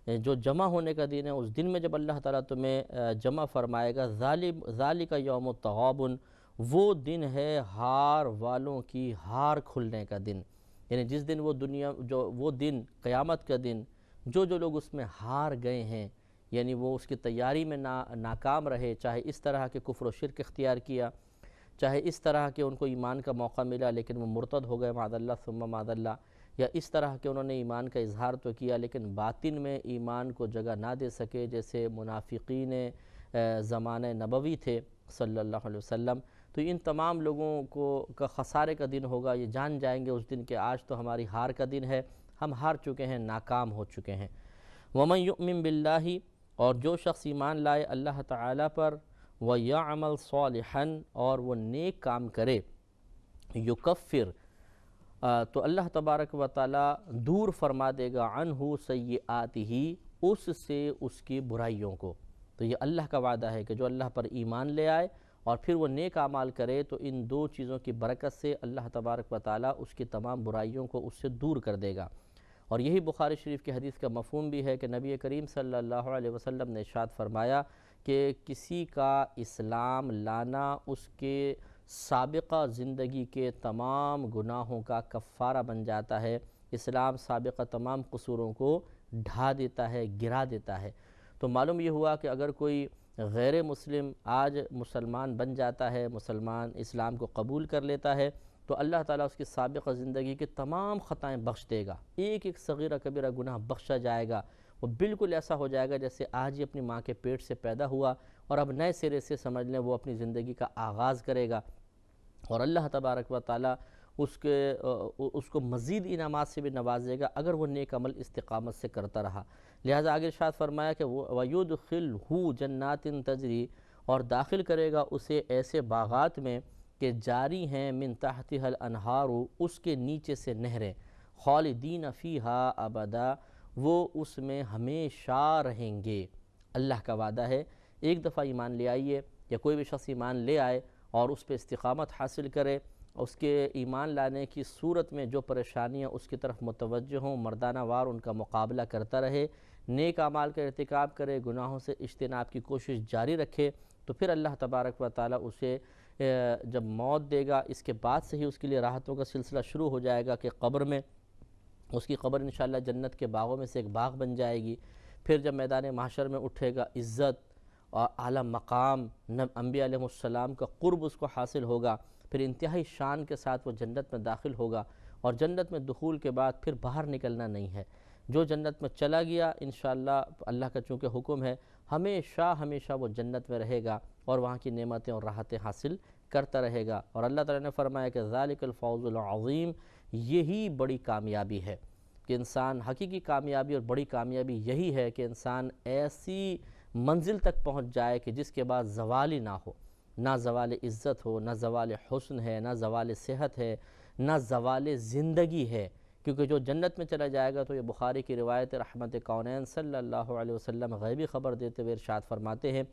جو جمع ہونے کا دن ہے، اس دن میں جب اللہ تعالیٰ تمہیں جمع فرمائے گا، ذالک یوم التغابن، وہ دن ہے ہار والوں کی ہار کھلنے کا دن، یعنی جس دن وہ دن قیامت کا دن، جو لوگ اس میں ہار گئے ہیں، یعنی وہ اس کی تیاری میں ناکام رہے، چاہے اس طرح کے کفر و شرک اختیار کیا، چاہے اس طرح کہ ان کو ایمان کا موقع ملا لیکن وہ مرتد ہو گئے معاذ اللہ ثم معاذ اللہ، یا اس طرح کہ انہوں نے ایمان کا اظہار تو کیا لیکن باطن میں ایمان کو جگہ نہ دے سکے، جیسے منافقین زمانہ نبوی تھے صلی اللہ علیہ وسلم، تو ان تمام لوگوں کا خسارے کا دن ہوگا، یہ جان جائیں گے اس دن کہ آج تو ہماری ہار کا دن ہے، ہم ہار چکے ہیں، ناکام ہو چکے ہیں۔ وَمَن يُؤْمِن بِاللَّهِ، اور جو شخص ایمان لائے اللہ تعالیٰ پر، وَيَعْمَلْ صَالِحًا، اور وہ نیک کام کرے، یکفر، تو اللہ تبارک و تعالیٰ دور فرما دے گا عنہ سیئاتہ، اس سے اس کی برائیوں کو۔ تو یہ اللہ کا وعدہ ہے کہ جو اللہ پر ایمان لے آئے اور پھر وہ نیک اعمال کرے تو ان دو چیزوں کی برکت سے اللہ تبارک و تعالیٰ اس کی تمام برائیوں کو اس سے دور کر دے گا۔ اور یہی بخاری شریف کی حدیث کا مفہوم بھی ہے کہ نبی کریم صلی اللہ علیہ وسلم نے ارشاد فرمایا کہ کسی کا اسلام لانا اس کے سابقہ زندگی کے تمام گناہوں کا کفارہ بن جاتا ہے۔ اسلام سابقہ تمام قصوروں کو ڈھا دیتا ہے، گرا دیتا ہے۔ تو معلوم یہ ہوا کہ اگر کوئی غیر مسلم آج مسلمان بن جاتا ہے، مسلمان اسلام کو قبول کر لیتا ہے، تو اللہ تعالیٰ اس کی سابقہ زندگی کے تمام خطائیں بخش دے گا، ایک ایک صغیرہ کبیرہ گناہ بخشا جائے گا۔ وہ بالکل ایسا ہو جائے گا جیسے آج ہی اپنی ماں کے پیٹ سے پیدا ہوا اور اب نئے سرے سے سمجھ لیں وہ اپنی زندگی کا آغاز کرے گا، اور اللہ تبارک و تعالیٰ اس کو مزید انعامات سے بھی نوازے گا اگر وہ نیک عمل استقامت سے کرتا رہا۔ لہٰذا آگے ارشاد فرمایا کہ وَيُدْخِلْهُ جَنَّاتٍ تَجْرِي، اور داخل کرے گا اسے ایسے باغات میں کہ جاری ہیں من تحتها الانہار، اس کے نیچے سے نہریں، خالدین فیہا ابدا، وہ اس میں ہمیشہ رہیں گے۔ اللہ کا وعدہ ہے، ایک دفعہ ایمان لے آئیے یا کوئی بھی شخص ایمان لے آئے اور اس پہ استقامت حاصل کرے، اس کے ایمان لانے کی صورت میں جو پریشانیاں اس کی طرف متوجہ ہوں مردانہ وار ان کا مقابلہ کرتا رہے، نیک اعمال کا ارتکاب کرے، گناہوں سے اجتناب کی کوشش جاری رکھے، تو پھر اللہ تبارک و تعالیٰ اسے جب موت دے گا اس کے بعد سے ہی اس کے لیے راحتوں کا سلسلہ شروع ہو جائے گا کہ قبر میں اس کی قبر انشاءاللہ جنت کے باغوں میں سے ایک باغ بن جائے گی۔ پھر جب میدان محشر میں اٹھے گا، عزت اور اعلیٰ مقام، انبیاء علیہ السلام کا قرب اس کو حاصل ہوگا، پھر انتہائی شان کے ساتھ وہ جنت میں داخل ہوگا، اور جنت میں دخول کے بعد پھر باہر نکلنا نہیں ہے۔ جو جنت میں چلا گیا انشاءاللہ اللہ کا چونکہ حکم ہے ہمیشہ ہمیشہ وہ جنت میں رہے گا اور وہاں کی نعمتیں اور راحتیں حاصل کرتا رہے گا۔ اور اللہ تعالیٰ نے فرمایا کہ ذالک الفوز العظیم، یہی بڑی کامیابی ہے کہ انسان، حقیقی کامیابی اور بڑی کامیابی یہی ہے کہ انسان ایسی منزل تک پہنچ جائے کہ جس کے بعد زوال ہی نہ ہو، نہ زوال عزت ہو، نہ زوال حسن ہے، نہ زوال صحت ہے، نہ زوال زندگی ہے۔ کیونکہ جو جنت میں چلا جائے گا، تو یہ بخاری کی روایت رحمت کونین صلی اللہ علیہ وسلم غیبی خبر دیتے ہوئے ارشاد فرماتے ہیں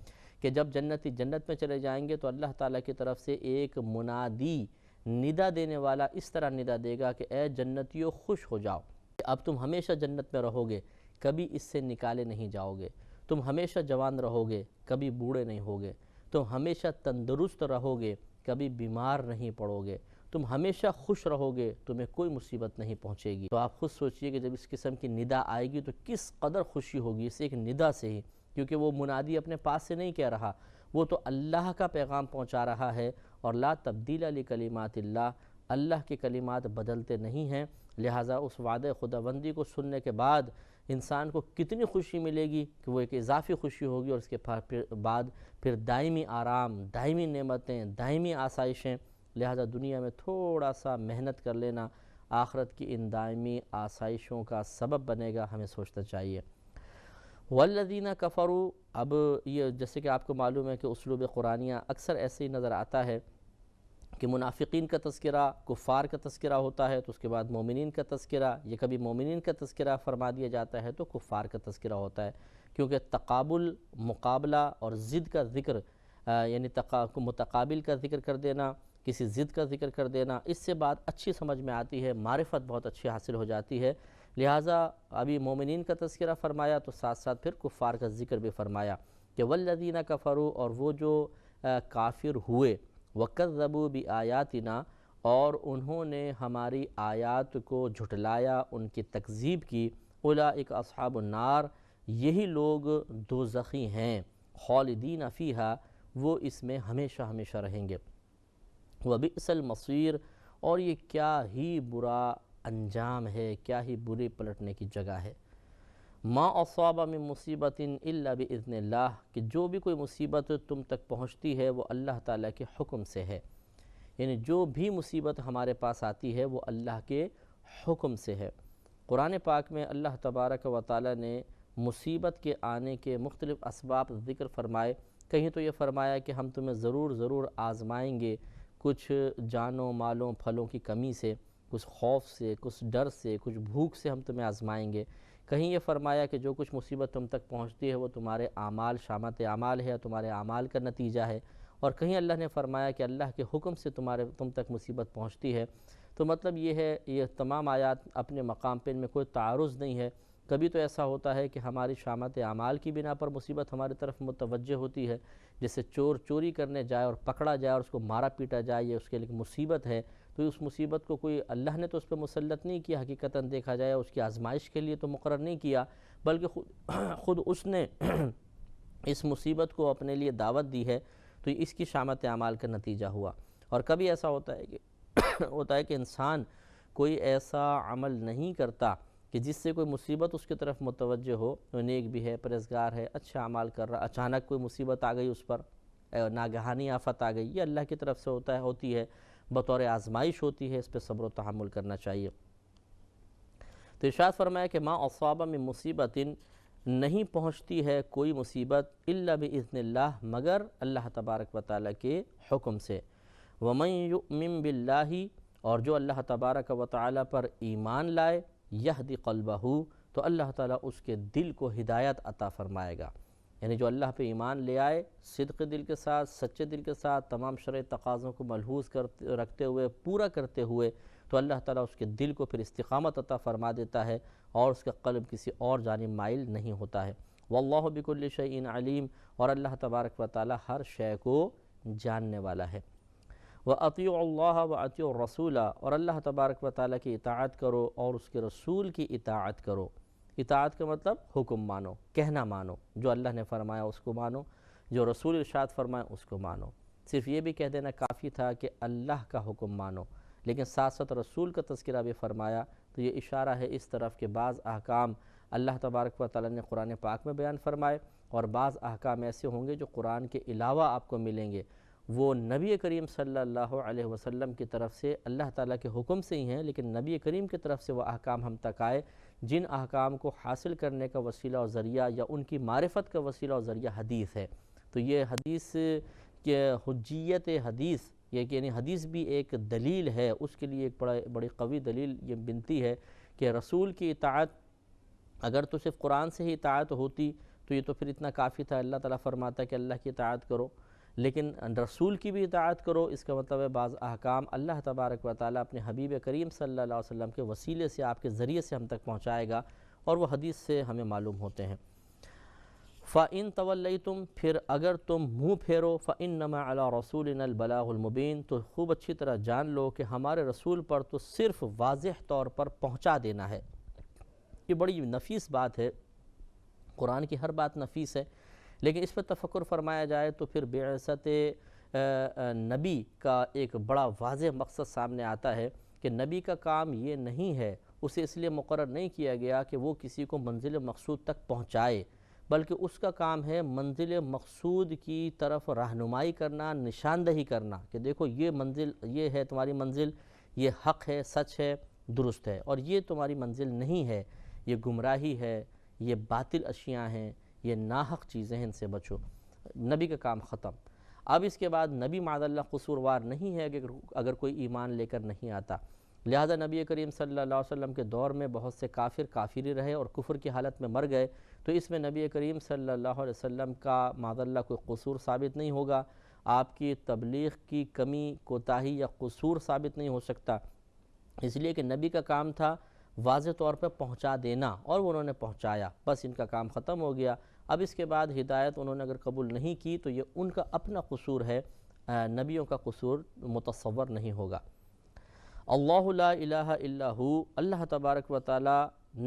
کہ جب جنتی جنت میں چلے جائیں گے تو اللہ تعالیٰ کی طرف سے ایک منادی، ندا دینے والا اس طرح ندا دے گا کہ اے جنتیوں خوش ہو جاؤ، اب تم ہمیشہ جنت میں رہو گے، کبھی اس سے نکالے نہیں جاؤ گے، تم ہمیشہ جوان رہو گے، کبھی بوڑھے نہیں ہوگے، تم ہمیشہ تندرست رہو گے، کبھی بیمار نہیں پڑو گے، تم ہمیشہ خوش رہو گے، تمہیں کوئی مصیبت نہیں پہنچے گی۔ تو آپ خود سوچئے کہ جب اس قسم کی ندا آئے گی تو کس قدر خوشی ہوگی اس ایک ندا سے ہی، کیونکہ وہ منادی اپنے پاس سے نہیں کہہ رہا، وہ تو اللہ کا پیغام پہنچا رہا ہے، اور لا تبدیل لکلمات اللہ، اللہ کے کلمات بدلتے نہیں ہیں۔ لہٰذا اس وعدہ خداوندی کو سننے کے بعد انسان کو کتنی خوشی ملے گی کہ وہ ایک اضافی خوشی ہوگی، اور اس کے بعد پھر دائمی آرام، دائمی نعمتیں، دائمی آسائشیں۔ لہٰذا دنیا میں تھوڑا سا محنت کر لینا آخرت کی ان دائمی آسائشوں کا سبب بنے گا، ہمیں سوچنا چاہیے۔ والذین کفروا، اب یہ جیسے کہ آپ کو معلوم ہے کہ اسلوب قرآنیہ اکثر ایسے ہی نظر آتا ہے کہ منافقین کا تذکرہ، کفار کا تذکرہ ہوتا ہے تو اس کے بعد مومنین کا تذکرہ، یہ کبھی مومنین کا تذکرہ فرما دیا جاتا ہے تو کفار کا تذکرہ ہوتا ہے، کیونکہ تقابل، مقابلہ اور ضد کا ذکر، یعنی متقابل کا ذکر کر دینا، کسی ضد کا ذکر کر دینا، اس سے بات اچھی سمجھ میں آتی ہے، معرفت بہت اچھی حاصل ہو جاتی ہے۔ لہٰذا ابھی مومنین کا تذکرہ فرمایا تو ساتھ ساتھ پھر کفار کا ذکر بھی فرمایا کہ والذین کفروا، اور وہ جو کافر ہوئے، وَكَذَّبُوا بِآيَاتِنَا، اور انہوں نے ہماری آیات کو جھٹلایا، ان کی تکذیب کی، اولئک اصحاب النار، یہی لوگ دوزخی ہیں، خالدین فیہا، وہ اس میں ہمیشہ ہمیشہ رہیں گے، وَبِئْسَ الْمَصِيرُ، اور یہ کیا ہی برا انجام ہے، کیا ہی بری پلٹنے کی جگہ ہے۔ ما اصاب من مصیبت الا باذن اللہ، کہ جو بھی کوئی مصیبت تم تک پہنچتی ہے وہ اللہ تعالیٰ کے حکم سے ہے، یعنی جو بھی مصیبت ہمارے پاس آتی ہے وہ اللہ کے حکم سے ہے۔ قرآن پاک میں اللہ تبارک و تعالیٰ نے مصیبت کے آنے کے مختلف اسباب ذکر فرمائے۔ کہیں تو یہ فرمایا کہ ہم تمہیں ضرور آزمائیں گے، کچھ جانوں مالوں پھلوں کی کمی سے، کچھ خوف سے، کچھ ڈر سے، کچھ بھوک سے ہم تمہیں آزمائیں گے۔ کہیں یہ فرمایا کہ جو کچھ مصیبت تم تک پہنچتی ہے وہ تمہارے اعمال شامت اعمال ہے، تمہارے اعمال کا نتیجہ ہے۔ اور کہیں اللہ نے فرمایا کہ اللہ کے حکم سے تم تک مصیبت پہنچتی ہے۔ تو مطلب یہ ہے، یہ تمام آیات اپنے مقام پہ ان میں کوئی تعارض نہیں ہے۔ کبھی تو ایسا ہوتا ہے کہ ہماری شامت اعمال کی بنا پر مصیبت ہماری طرف متوجہ ہوتی ہے، جیسے چور چوری کرنے جائے اور پکڑا جائے اور اس کو مارا پیٹا جائے، یہ اس کے لیے مصیبت ہے۔ تو اس مصیبت کو کوئی اللہ نے تو اس پہ مسلط نہیں کیا، حقیقتاً دیکھا جائے اس کی آزمائش کے لیے تو مقرر نہیں کیا، بلکہ خود اس نے اس مصیبت کو اپنے لیے دعوت دی ہے، تو اس کی شامت اعمال کا نتیجہ ہوا۔ اور کبھی ایسا ہوتا ہے کہ انسان کوئی ایسا عمل نہیں کرتا کہ جس سے کوئی مصیبت اس کی طرف متوجہ ہو، وہ نیک بھی ہے، پرہیزگار ہے، اچھا اعمال کر رہا، اچانک کوئی مصیبت آ گئی اس پر، ناگہانی آفت آ گئی، یہ اللہ کی طرف سے ہوتی ہے، بطور آزمائش ہوتی ہے، اس پہ صبر و تحمل کرنا چاہیے۔ تو ارشاد فرمایا کہ ما اصاب من مصیبت، نہیں پہنچتی ہے کوئی مصیبت الا باذن اللہ، مگر اللہ تبارک و تعالیٰ کے حکم سے۔ ومن یؤمن باللہ، اور جو اللہ تبارک و تعالیٰ پر ایمان لائے، یہدی قلبہ، تو اللہ تعالیٰ اس کے دل کو ہدایت عطا فرمائے گا۔ یعنی جو اللہ پہ ایمان لے آئے، صدق دل کے ساتھ، سچے دل کے ساتھ، تمام شرعی تقاضوں کو ملحوظ رکھتے ہوئے، پورا کرتے ہوئے، تو اللہ تعالیٰ اس کے دل کو پھر استقامت عطا فرما دیتا ہے، اور اس کا قلب کسی اور جانب مائل نہیں ہوتا ہے۔ واللہ بکل شیء علیم، اور اللہ تبارک و تعالیٰ ہر شے کو جاننے والا ہے۔ وَأَطِيعُوا اللَّهَ وَأَطِيعُوا الرَّسُولَ، اور اللہ تبارک و تعالیٰ کی اطاعت کرو اور اس کے رسول کی اطاعت کرو۔ اطاعت کا مطلب حکم مانو، کہنا مانو، جو اللہ نے فرمایا اس کو مانو، جو رسول ارشاد فرمایا اس کو مانو۔ صرف یہ بھی کہہ دینا کافی تھا کہ اللہ کا حکم مانو، لیکن ساتھ ساتھ رسول کا تذکرہ بھی فرمایا، تو یہ اشارہ ہے اس طرف کہ بعض احکام اللہ تبارک و تعالیٰ نے قرآن پاک میں بیان فرمائے، اور بعض احکام ایسے ہوں گے جو قرآن کے علاوہ آپ کو ملیں گے، وہ نبی کریم صلی اللہ علیہ وسلم کی طرف سے اللہ تعالیٰ کے حکم سے ہی ہیں، لیکن نبی کریم کی طرف سے وہ احکام ہم تک آئے، جن احکام کو حاصل کرنے کا وسیلہ اور ذریعہ، یا ان کی معرفت کا وسیلہ اور ذریعہ حدیث ہے۔ تو یہ حدیث کہ حجیت حدیث، یہ یعنی حدیث بھی ایک دلیل ہے، اس کے لیے ایک بڑی قوی دلیل یہ بنتی ہے کہ رسول کی اطاعت، اگر تو صرف قرآن سے ہی اطاعت ہوتی تو یہ تو پھر اتنا کافی تھا، اللہ تعالیٰ فرماتا ہے کہ اللہ کی اطاعت کرو، لیکن رسول کی بھی اطاعت کرو، اس کا مطلب ہے بعض احکام اللہ تبارک و تعالیٰ اپنے حبیب کریم صلی اللہ علیہ وسلم کے وسیلے سے، آپ کے ذریعے سے ہم تک پہنچائے گا، اور وہ حدیث سے ہمیں معلوم ہوتے ہیں۔ فَإِن تَوَلَّيْتُمْ، پھر اگر تم منہ پھیرو، فَإِنَّمَا عَلَىٰ رَسُولِنَا الْبَلَاغُ الْمُبِينُ، تو خوب اچھی طرح جان لو کہ ہمارے رسول پر تو صرف واضح طور پر پہنچا دینا ہے۔ یہ بڑی نفیس بات ہے، قرآن کی ہر بات نفیس ہے، لیکن اس پر تفکر فرمایا جائے تو پھر بعثت نبی کا ایک بڑا واضح مقصد سامنے آتا ہے کہ نبی کا کام یہ نہیں ہے، اسے اس لیے مقرر نہیں کیا گیا کہ وہ کسی کو منزل مقصود تک پہنچائے، بلکہ اس کا کام ہے منزل مقصود کی طرف رہنمائی کرنا، نشاندہی کرنا، کہ دیکھو یہ منزل، یہ ہے تمہاری منزل، یہ حق ہے، سچ ہے، درست ہے، اور یہ تمہاری منزل نہیں ہے، یہ گمراہی ہے، یہ باطل اشیاء ہیں، یہ ناحق چیزیں ہیں، ان سے بچو۔ نبی کا کام ختم۔ اب اس کے بعد نبی معاذ اللہ قصوروار نہیں ہے کہ اگر کوئی ایمان لے کر نہیں آتا، لہذا نبی کریم صلی اللہ علیہ وسلم کے دور میں بہت سے کافر ہی رہے اور کفر کی حالت میں مر گئے، تو اس میں نبی کریم صلی اللہ علیہ وسلم کا معاذ اللہ کوئی قصور ثابت نہیں ہوگا، آپ کی تبلیغ کی کمی، کوتاہی یا قصور ثابت نہیں ہو سکتا، اس لیے کہ نبی کا کام تھا واضح طور پہ پہنچا دینا، اور وہ انہوں نے پہنچایا، بس ان کا کام ختم ہو گیا۔ اب اس کے بعد ہدایت انہوں نے اگر قبول نہیں کی تو یہ ان کا اپنا قصور ہے، نبیوں کا قصور متصور نہیں ہوگا۔ اللہ لا الہ الا ہو، اللہ تبارک و تعالی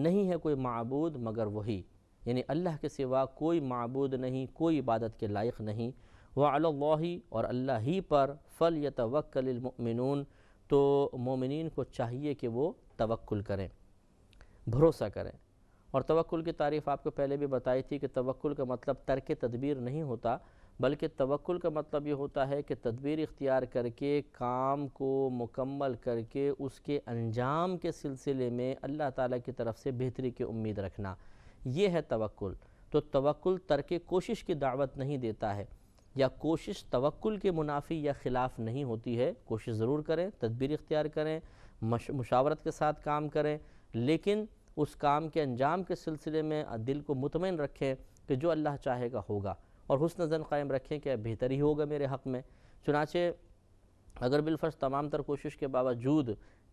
نہیں ہے کوئی معبود مگر وہی، یعنی اللہ کے سوا کوئی معبود نہیں، کوئی عبادت کے لائق نہیں۔ وعلی اللہ، اور اللہ ہی پر، فلیتوکل المؤمنون، تو مومنین کو چاہیے کہ وہ توکل کریں، بھروسہ کریں۔ اور توکل کی تعریف آپ کو پہلے بھی بتائی تھی کہ توکل کا مطلب ترک تدبیر نہیں ہوتا، بلکہ توکل کا مطلب یہ ہوتا ہے کہ تدبیر اختیار کر کے کام کو مکمل کر کے اس کے انجام کے سلسلے میں اللہ تعالیٰ کی طرف سے بہتری کی امید رکھنا، یہ ہے توکل۔ تو توکل ترک کوشش کی دعوت نہیں دیتا ہے، یا کوشش توکل کے منافی یا خلاف نہیں ہوتی ہے۔ کوشش ضرور کریں، تدبیر اختیار کریں، مشاورت کے ساتھ کام کریں، لیکن اس کام کے انجام کے سلسلے میں دل کو مطمئن رکھیں کہ جو اللہ چاہے گا ہوگا، اور حسن ظن قائم رکھیں کہ بہتر ہی ہوگا میرے حق میں۔ چنانچہ اگر بالفرض تمام تر کوشش کے باوجود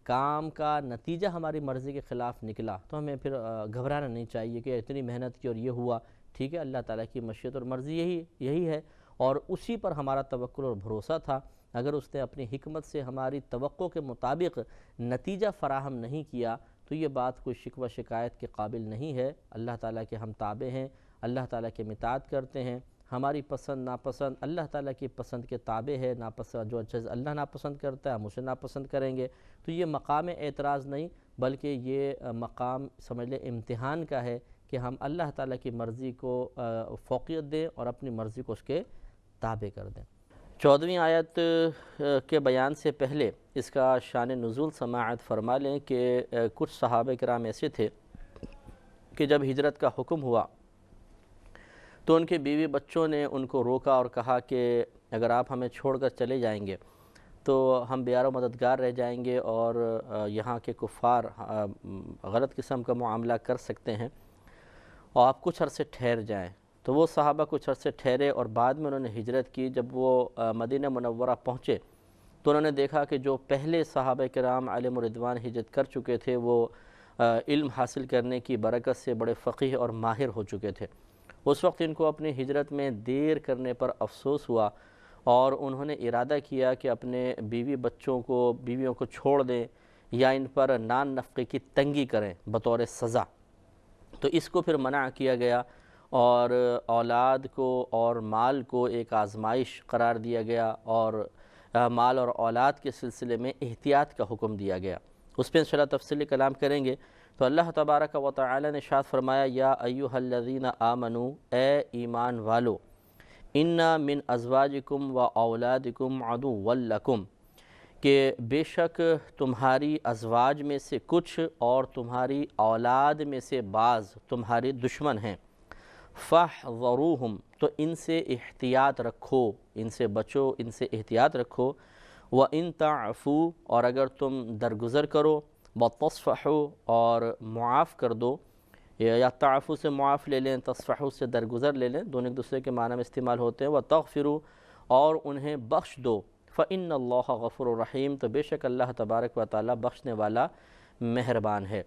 کام کا نتیجہ ہماری مرضی کے خلاف نکلا تو ہمیں پھر گھبرانا نہیں چاہیے کہ اتنی محنت کی اور یہ ہوا۔ ٹھیک ہے، اللہ تعالیٰ کی مشیت اور مرضی یہی ہے، اور اسی پر ہمارا توکل اور بھروسہ تھا۔ اگر اس نے اپنی حکمت سے ہماری توقع کے مطابق نتیجہ فراہم نہیں کیا تو یہ بات کوئی شکوہ شکایت کے قابل نہیں ہے۔ اللہ تعالیٰ کے ہم تابع ہیں، اللہ تعالیٰ کے اطاعت کرتے ہیں، ہماری پسند ناپسند اللہ تعالیٰ کی پسند کے تابع ہے۔ ناپسند جو چیز اللہ ناپسند کرتا ہے ہم اسے ناپسند کریں گے، تو یہ مقام اعتراض نہیں بلکہ یہ مقام سمجھ لیں امتحان کا ہے کہ ہم اللہ تعالیٰ کی مرضی کو فوقیت دیں اور اپنی مرضی کو اس کے تابع کر دیں۔ 14ویں آیت کے بیان سے پہلے اس کا شان نزول سماعت فرما لیں کہ کچھ صحابہ کرام ایسے تھے کہ جب ہجرت کا حکم ہوا تو ان کے بیوی بچوں نے ان کو روکا اور کہا کہ اگر آپ ہمیں چھوڑ کر چلے جائیں گے تو ہم بیار و مددگار رہ جائیں گے اور یہاں کے کفار غلط قسم کا معاملہ کر سکتے ہیں، اور آپ کچھ عرصے ٹھہر جائیں۔ تو وہ صحابہ کچھ عرصے ٹھہرے اور بعد میں انہوں نے ہجرت کی۔ جب وہ مدینہ منورہ پہنچے تو انہوں نے دیکھا کہ جو پہلے صحابہ کرام علیہم رضوان ہجرت کر چکے تھے وہ علم حاصل کرنے کی برکت سے بڑے فقیہ اور ماہر ہو چکے تھے۔ اس وقت ان کو اپنی ہجرت میں دیر کرنے پر افسوس ہوا اور انہوں نے ارادہ کیا کہ اپنے بیویوں کو چھوڑ دیں یا ان پر نان نفقے کی تنگی کریں بطور سزا۔ تو اس کو پھر منع کیا گیا اور اولاد کو اور مال کو ایک آزمائش قرار دیا گیا، اور مال اور اولاد کے سلسلے میں احتیاط کا حکم دیا گیا۔ اس پہ انشاءاللہ تفصیلی کلام کریں گے۔ تو اللہ تبارک و تعالی نے ارشاد فرمایا، یا ایھا الذین آمنو، اے ایمان والو، انا من ازواجکم و اولادکم عدوا لکم، کہ بے شک تمہاری ازواج میں سے کچھ اور تمہاری اولاد میں سے بعض تمہارے دشمن ہیں، فاحذروہم، تو ان سے احتیاط رکھو، ان سے بچو، ان سے احتیاط رکھو، وَإِن تَعْفُوا، اور اگر تم درگزر کرو، وَتَصْفَحُوا، اور معاف کر دو، یا تعفو سے معاف لے لیں، تصفحو سے درگزر لے لیں، دونوں ایک دوسرے کے معنی میں استعمال ہوتے ہیں، وَتَغْفِرُوا، اور انہیں بخش دو، فَإِنَّ اللَّهَ غَفُورٌ رَحِيمٌ، تو بے شک اللہ تبارک و تعالیٰ بخشنے والا مہربان ہے۔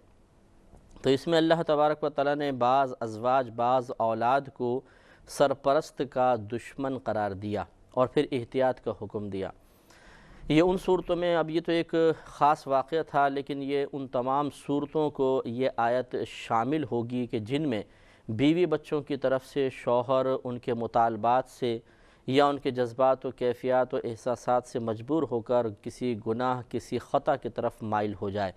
تو اس میں اللہ تبارک و تعالیٰ نے بعض ازواج، بعض اولاد کو سرپرست کا دشمن قرار دیا اور پھر احتیاط کا حکم دیا۔ یہ ان صورتوں میں، اب یہ تو ایک خاص واقعہ تھا، لیکن یہ ان تمام صورتوں کو یہ آیت شامل ہوگی کہ جن میں بیوی بچوں کی طرف سے شوہر ان کے مطالبات سے یا ان کے جذبات و کیفیات و احساسات سے مجبور ہو کر کسی گناہ، کسی خطا کی طرف مائل ہو جائے۔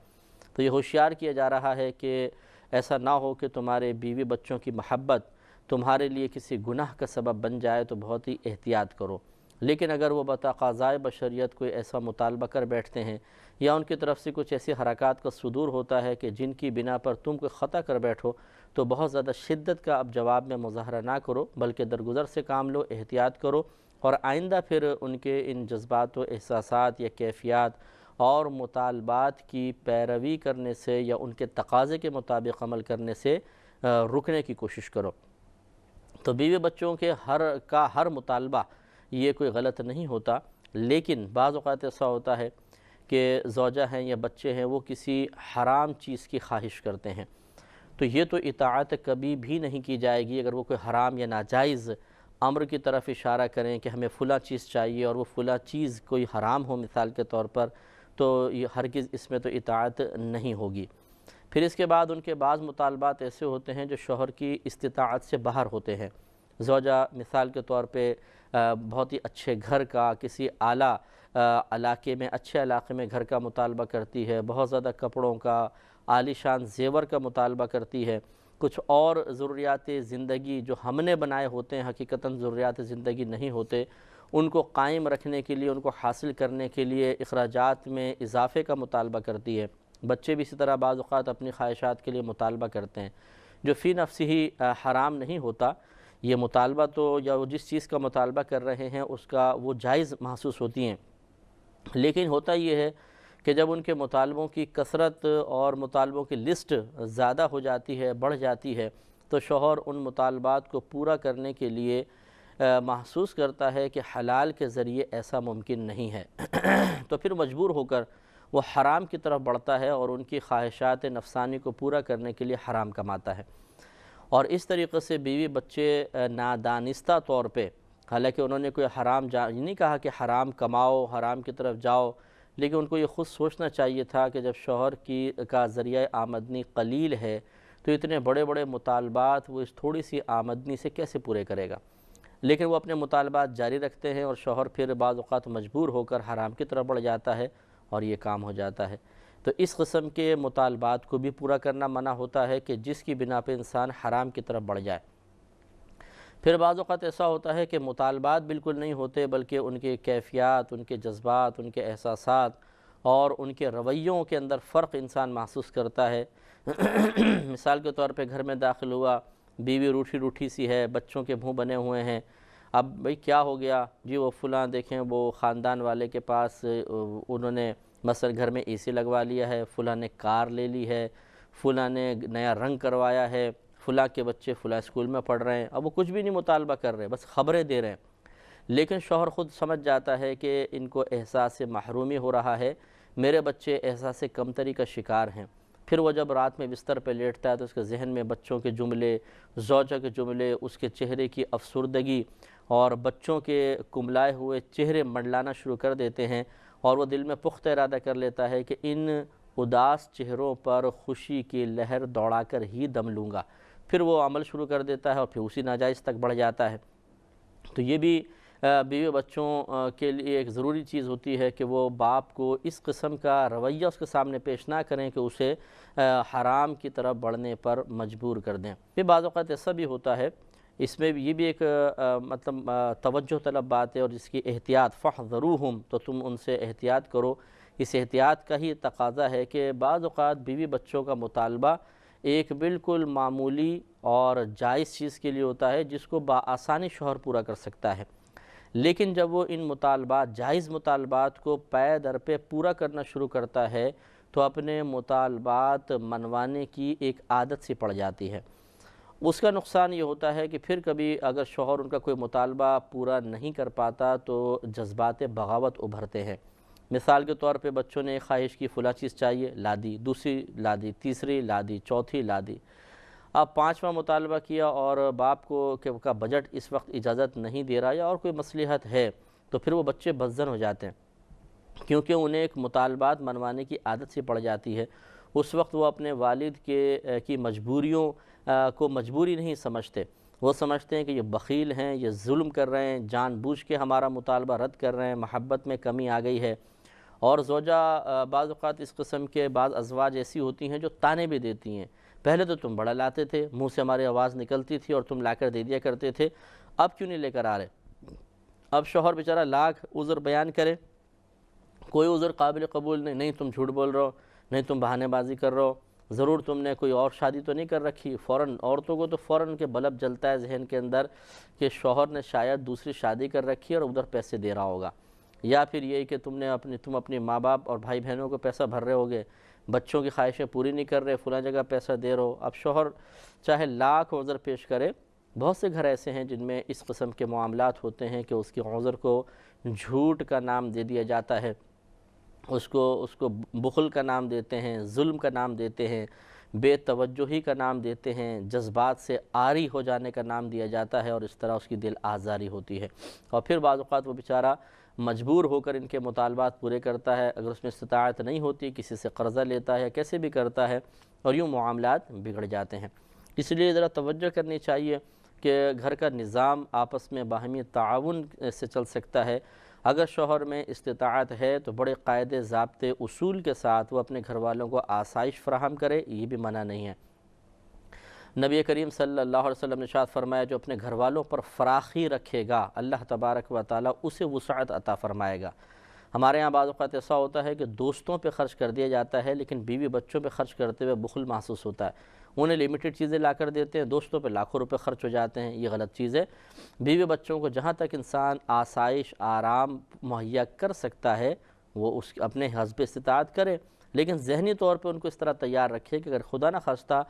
تو یہ ہوشیار کیا جا رہا ہے کہ ایسا نہ ہو کہ تمہارے بیوی بچوں کی محبت تمہارے لیے کسی گناہ کا سبب بن جائے، تو بہت ہی احتیاط کرو۔ لیکن اگر وہ بتقاضائے بشریت کوئی ایسا مطالبہ کر بیٹھتے ہیں یا ان کی طرف سے کچھ ایسی حرکات کا صدور ہوتا ہے کہ جن کی بنا پر تم کوئی خطا کر بیٹھو، تو بہت زیادہ شدت کا اب جواب میں مظاہرہ نہ کرو، بلکہ درگزر سے کام لو، احتیاط کرو، اور آئندہ پھر ان کے ان جذبات و احساسات یا کیفیات اور مطالبات کی پیروی کرنے سے یا ان کے تقاضے کے مطابق عمل کرنے سے رکنے کی کوشش کرو۔ تو بیوی بچوں کے ہر مطالبہ یہ کوئی غلط نہیں ہوتا، لیکن بعض اوقات ایسا ہوتا ہے کہ زوجہ ہیں یا بچے ہیں وہ کسی حرام چیز کی خواہش کرتے ہیں، تو یہ تو اطاعت کبھی بھی نہیں کی جائے گی اگر وہ کوئی حرام یا ناجائز امر کی طرف اشارہ کریں کہ ہمیں فلاں چیز چاہیے اور وہ فلاں چیز کوئی حرام ہو مثال کے طور پر، تو یہ ہرگز اس میں تو اطاعت نہیں ہوگی۔ پھر اس کے بعد ان کے بعض مطالبات ایسے ہوتے ہیں جو شوہر کی استطاعت سے باہر ہوتے ہیں۔ زوجہ مثال کے طور پہ بہت ہی اچھے گھر کا، کسی اعلیٰ علاقے میں، اچھے علاقے میں گھر کا مطالبہ کرتی ہے، بہت زیادہ کپڑوں کا، عالی شان زیور کا مطالبہ کرتی ہے، کچھ اور ضروریات زندگی جو ہم نے بنائے ہوتے ہیں حقیقتاً ضروریات زندگی نہیں ہوتے، ان کو قائم رکھنے کے لیے، ان کو حاصل کرنے کے لیے اخراجات میں اضافے کا مطالبہ کرتی ہے۔ بچے بھی اسی طرح بعض اوقات اپنی خواہشات کے لیے مطالبہ کرتے ہیں جو فی نفسی ہی حرام نہیں ہوتا، یہ مطالبہ تو یا وہ جس چیز کا مطالبہ کر رہے ہیں اس کا وہ جائز محسوس ہوتی ہیں، لیکن ہوتا یہ ہے کہ جب ان کے مطالبوں کی کثرت اور مطالبوں کی لسٹ زیادہ ہو جاتی ہے، بڑھ جاتی ہے، تو شوہر ان مطالبات کو پورا کرنے کے لیے محسوس کرتا ہے کہ حلال کے ذریعے ایسا ممکن نہیں ہے تو پھر مجبور ہو کر وہ حرام کی طرف بڑھتا ہے اور ان کی خواہشات نفسانی کو پورا کرنے کے لیے حرام کماتا ہے۔ اور اس طریقے سے بیوی بچے نادانستہ طور پہ، حالانکہ انہوں نے کوئی حرام نہیں کہا کہ حرام کماؤ، حرام کی طرف جاؤ، لیکن ان کو یہ خود سوچنا چاہیے تھا کہ جب شوہر کا ذریعہ آمدنی قلیل ہے تو اتنے بڑے بڑے مطالبات وہ اس تھوڑی سی آمدنی سے کیسے پورے کرے گا، لیکن وہ اپنے مطالبات جاری رکھتے ہیں اور شوہر پھر بعض اوقات مجبور ہو کر حرام کی طرف بڑھ جاتا ہے اور یہ کام ہو جاتا ہے۔ تو اس قسم کے مطالبات کو بھی پورا کرنا منع ہوتا ہے کہ جس کی بنا پہ انسان حرام کی طرف بڑھ جائے۔ پھر بعض اوقات ایسا ہوتا ہے کہ مطالبات بالکل نہیں ہوتے، بلکہ ان کے کیفیات، ان کے جذبات، ان کے احساسات اور ان کے رویوں کے اندر فرق انسان محسوس کرتا ہے۔ مثال کے طور پہ گھر میں داخل ہوا، بیوی روٹھی روٹھی سی ہے، بچوں کے منہ بنے ہوئے ہیں، اب بھئی کیا ہو گیا جی؟ وہ فلاں دیکھیں وہ خاندان والے کے پاس انہوں نے مثلا گھر میں اے سی لگوا لیا ہے، فلاں نے کار لے لی ہے، فلاں نے نیا رنگ کروایا ہے، فلاں کے بچے فلاں اسکول میں پڑھ رہے ہیں۔ اب وہ کچھ بھی نہیں مطالبہ کر رہے، بس خبریں دے رہے ہیں، لیکن شوہر خود سمجھ جاتا ہے کہ ان کو احساس محرومی ہو رہا ہے، میرے بچے احساس کمتری کا شکار ہیں۔ پھر وہ جب رات میں بستر پہ لیٹتا ہے تو اس کے ذہن میں بچوں کے جملے، زوجہ کے جملے، اس کے چہرے کی افسردگی اور بچوں کے کملائے ہوئے چہرے منڈلانا شروع کر دیتے ہیں، اور وہ دل میں پختہ ارادہ کر لیتا ہے کہ ان اداس چہروں پر خوشی کی لہر دوڑا کر ہی دم لوں گا۔ پھر وہ عمل شروع کر دیتا ہے اور پھر اسی ناجائز تک بڑھ جاتا ہے۔ تو یہ بھی بیوی بچوں کے لیے ایک ضروری چیز ہوتی ہے کہ وہ باپ کو اس قسم کا رویہ اس کے سامنے پیش نہ کریں کہ اسے حرام کی طرف بڑھنے پر مجبور کر دیں۔ پھر بعض اوقات ایسا بھی ہوتا ہے، اس میں بھی یہ بھی ایک مطلب توجہ طلب بات ہے اور جس کی احتیاط، فاحذروہم، تو تم ان سے احتیاط کرو۔ اس احتیاط کا ہی تقاضا ہے کہ بعض اوقات بیوی بچوں کا مطالبہ ایک بالکل معمولی اور جائز چیز کے لیے ہوتا ہے جس کو بآسانی شوہر پورا کر سکتا ہے، لیکن جب وہ ان مطالبات، جائز مطالبات کو پے در پہ پورا کرنا شروع کرتا ہے تو اپنے مطالبات منوانے کی ایک عادت سی پڑ جاتی ہے۔ اس کا نقصان یہ ہوتا ہے کہ پھر کبھی اگر شوہر ان کا کوئی مطالبہ پورا نہیں کر پاتا تو جذبات بغاوت ابھرتے ہیں۔ مثال کے طور پہ بچوں نے ایک خواہش کی، فلاں چیز چاہیے، لا دی، دوسری لا دی، تیسری لا دی، چوتھی لا دی۔ اب پانچواں مطالبہ کیا اور باپ کو کا بجٹ اس وقت اجازت نہیں دے رہا یا اور کوئی مصلحت ہے، تو پھر وہ بچے بدظن ہو جاتے ہیں، کیونکہ انہیں ایک مطالبات منوانے کی عادت سی پڑ جاتی ہے۔ اس وقت وہ اپنے والد کی مجبوریوں کو مجبوری نہیں سمجھتے، وہ سمجھتے ہیں کہ یہ بخیل ہیں، یہ ظلم کر رہے ہیں، جان بوجھ کے ہمارا مطالبہ رد کر رہے ہیں، محبت میں کمی آ گئی ہے۔ اور زوجہ بعض اوقات اس قسم کے بعض ازواج ایسی ہوتی ہیں جو تانے بھی دیتی ہیں، پہلے تو تم بڑا لاتے تھے، منہ سے ہماری آواز نکلتی تھی اور تم لا کر دے دیا کرتے تھے، اب کیوں نہیں لے کر آ رہے؟ اب شوہر بیچارہ لاکھ عذر بیان کرے، کوئی عذر قابل قبول نہیں تم جھوٹ بول رہے ہو، نہیں تم بہانے بازی کر رہے ہو، ضرور تم نے کوئی اور شادی تو نہیں کر رکھی۔ فوراً عورتوں کو تو فوراً کے بلب جلتا ہے ذہن کے اندر کہ شوہر نے شاید دوسری شادی کر رکھی ہے اور ادھر پیسے دے رہا ہوگا، یا پھر یہ کہ تم اپنے ماں باپ اور بھائی بہنوں کو پیسہ بھر رہے ہوگے، بچوں کی خواہشیں پوری نہیں کر رہے، فلاں جگہ پیسہ دے رہے ہو۔ اب شوہر چاہے لاکھ عذر پیش کرے، بہت سے گھر ایسے ہیں جن میں اس قسم کے معاملات ہوتے ہیں کہ اس کی عذر کو جھوٹ کا نام دے دیا جاتا ہے، اس کو بخل کا نام دیتے ہیں، ظلم کا نام دیتے ہیں، بے توجہی کا نام دیتے ہیں، جذبات سے عاری ہو جانے کا نام دیا جاتا ہے، اور اس طرح اس کی دل آزاری ہوتی ہے، اور پھر بعض اوقات وہ بیچارہ مجبور ہو کر ان کے مطالبات پورے کرتا ہے، اگر اس میں استطاعت نہیں ہوتی کسی سے قرضہ لیتا ہے، کیسے بھی کرتا ہے، اور یوں معاملات بگڑ جاتے ہیں۔ اس لیے ذرا توجہ کرنی چاہیے کہ گھر کا نظام آپس میں باہمی تعاون سے چل سکتا ہے اگر شوہر میں استطاعت ہے تو بڑے قاعدے ضابطے اصول کے ساتھ وہ اپنے گھر والوں کو آسائش فراہم کرے، یہ بھی منع نہیں ہے۔ نبی کریم صلی اللہ علیہ وسلم نے ارشاد فرمایا جو اپنے گھر والوں پر فراخی رکھے گا اللہ تبارک و تعالیٰ اسے وسعت عطا فرمائے گا۔ ہمارے یہاں بعض اوقات ایسا ہوتا ہے کہ دوستوں پہ خرچ کر دیا جاتا ہے لیکن بیوی بچوں پہ خرچ کرتے ہوئے بخل محسوس ہوتا ہے، انہیں لمیٹڈ چیزیں لا کر دیتے ہیں، دوستوں پہ لاکھوں روپے خرچ ہو جاتے ہیں، یہ غلط چیز ہے۔ بیوی بچوں کو جہاں تک انسان آسائش آرام مہیا کر سکتا ہے وہ اس اپنے حسب استطاعت کرے، لیکن ذہنی طور پہ ان کو اس طرح تیار رکھے کہ اگر خدا نہ خواستہ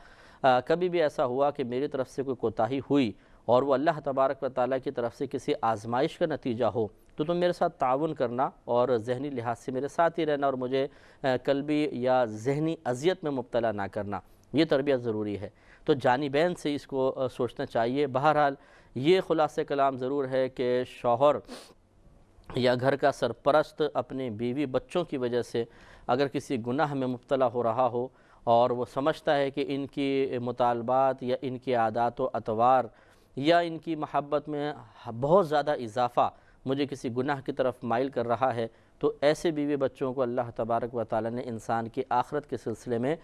کبھی بھی ایسا ہوا کہ میری طرف سے کوئی کوتاہی ہوئی اور وہ اللہ تبارک و تعالیٰ کی طرف سے کسی آزمائش کا نتیجہ ہو، تو تم میرے ساتھ تعاون کرنا اور ذہنی لحاظ سے میرے ساتھ ہی رہنا اور مجھے قلبی یا ذہنی اذیت میں مبتلا نہ کرنا، یہ تربیت ضروری ہے۔ تو جانبین سے اس کو سوچنا چاہیے۔ بہرحال یہ خلاصہ کلام ضرور ہے کہ شوہر یا گھر کا سرپرست اپنے بیوی بچوں کی وجہ سے اگر کسی گناہ میں مبتلا ہو رہا ہو اور وہ سمجھتا ہے کہ ان کی مطالبات یا ان کی عادات و اطوار یا ان کی محبت میں بہت زیادہ اضافہ مجھے کسی گناہ کی طرف مائل کر رہا ہے، تو ایسے بیوی بچوں کو اللہ تبارک و تعالیٰ نے انسان کی آخرت کے سلسلے میں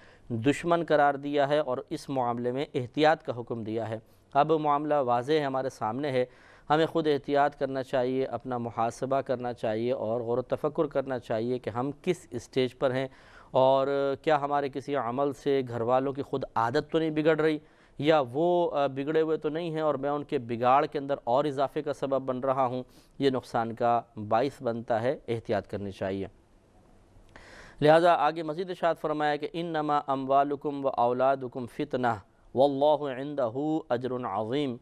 دشمن قرار دیا ہے اور اس معاملے میں احتیاط کا حکم دیا ہے۔ اب معاملہ واضح ہے، ہمارے سامنے ہے، ہمیں خود احتیاط کرنا چاہیے، اپنا محاسبہ کرنا چاہیے اور غور و تفکر کرنا چاہیے کہ ہم کس اسٹیج پر ہیں اور کیا ہمارے کسی عمل سے گھر والوں کی خود عادت تو نہیں بگڑ رہی، یا وہ بگڑے ہوئے تو نہیں ہیں اور میں ان کے بگاڑ کے اندر اور اضافے کا سبب بن رہا ہوں، یہ نقصان کا باعث بنتا ہے، احتیاط کرنی چاہیے۔ لہٰذا آگے مزید ارشاد فرمایا کہ انما اموالکم و اولادکم فتنہ واللہ عندہ اجر عظیم،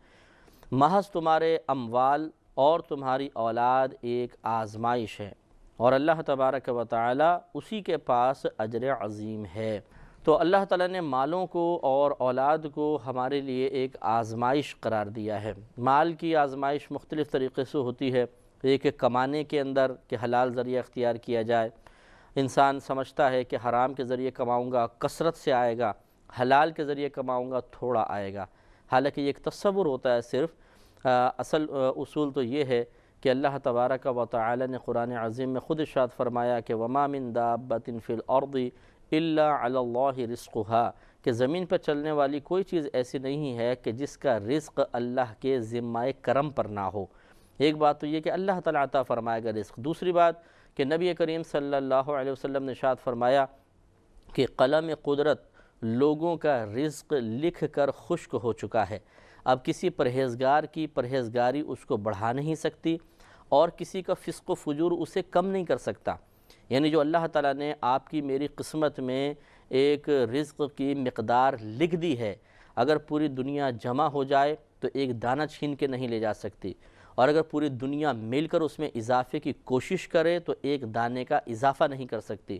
محض تمہارے اموال اور تمہاری اولاد ایک آزمائش ہے اور اللہ تبارک و تعالی اسی کے پاس اجر عظیم ہے۔ تو اللہ تعالیٰ نے مالوں کو اور اولاد کو ہمارے لیے ایک آزمائش قرار دیا ہے۔ مال کی آزمائش مختلف طریقے سے ہوتی ہے، ایک کمانے کے اندر کہ حلال ذریعہ اختیار کیا جائے، انسان سمجھتا ہے کہ حرام کے ذریعے کماؤں گا کثرت سے آئے گا، حلال کے ذریعے کماؤں گا تھوڑا آئے گا، حالانکہ یہ ایک تصور ہوتا ہے صرف۔ اصل اصول تو یہ ہے کہ اللہ تبارک و تعالی نے قرآن عظیم میں خود ارشاد فرمایا کہ وَمَا مِن دَابَّةٍ فِي الْأَرْضِ إِلَّا عَلَى اللَّهِ رِزْقُهَا، کہ زمین پر چلنے والی کوئی چیز ایسی نہیں ہے کہ جس کا رزق اللہ کے ذمہ کرم پر نہ ہو۔ ایک بات تو یہ کہ اللہ تعالیٰ عطا فرمائے گا رزق، دوسری بات کہ نبی کریم صلی اللہ علیہ وسلم نے ارشاد فرمایا کہ قلم قدرت لوگوں کا رزق لکھ کر خشک ہو چکا ہے، اب کسی پرہیزگار کی پرہیزگاری اس کو بڑھا نہیں سکتی اور کسی کا فسق و فجور اسے کم نہیں کر سکتا۔ یعنی جو اللہ تعالیٰ نے آپ کی میری قسمت میں ایک رزق کی مقدار لکھ دی ہے، اگر پوری دنیا جمع ہو جائے تو ایک دانہ چھین کے نہیں لے جا سکتی، اور اگر پوری دنیا مل کر اس میں اضافے کی کوشش کرے تو ایک دانے کا اضافہ نہیں کر سکتی۔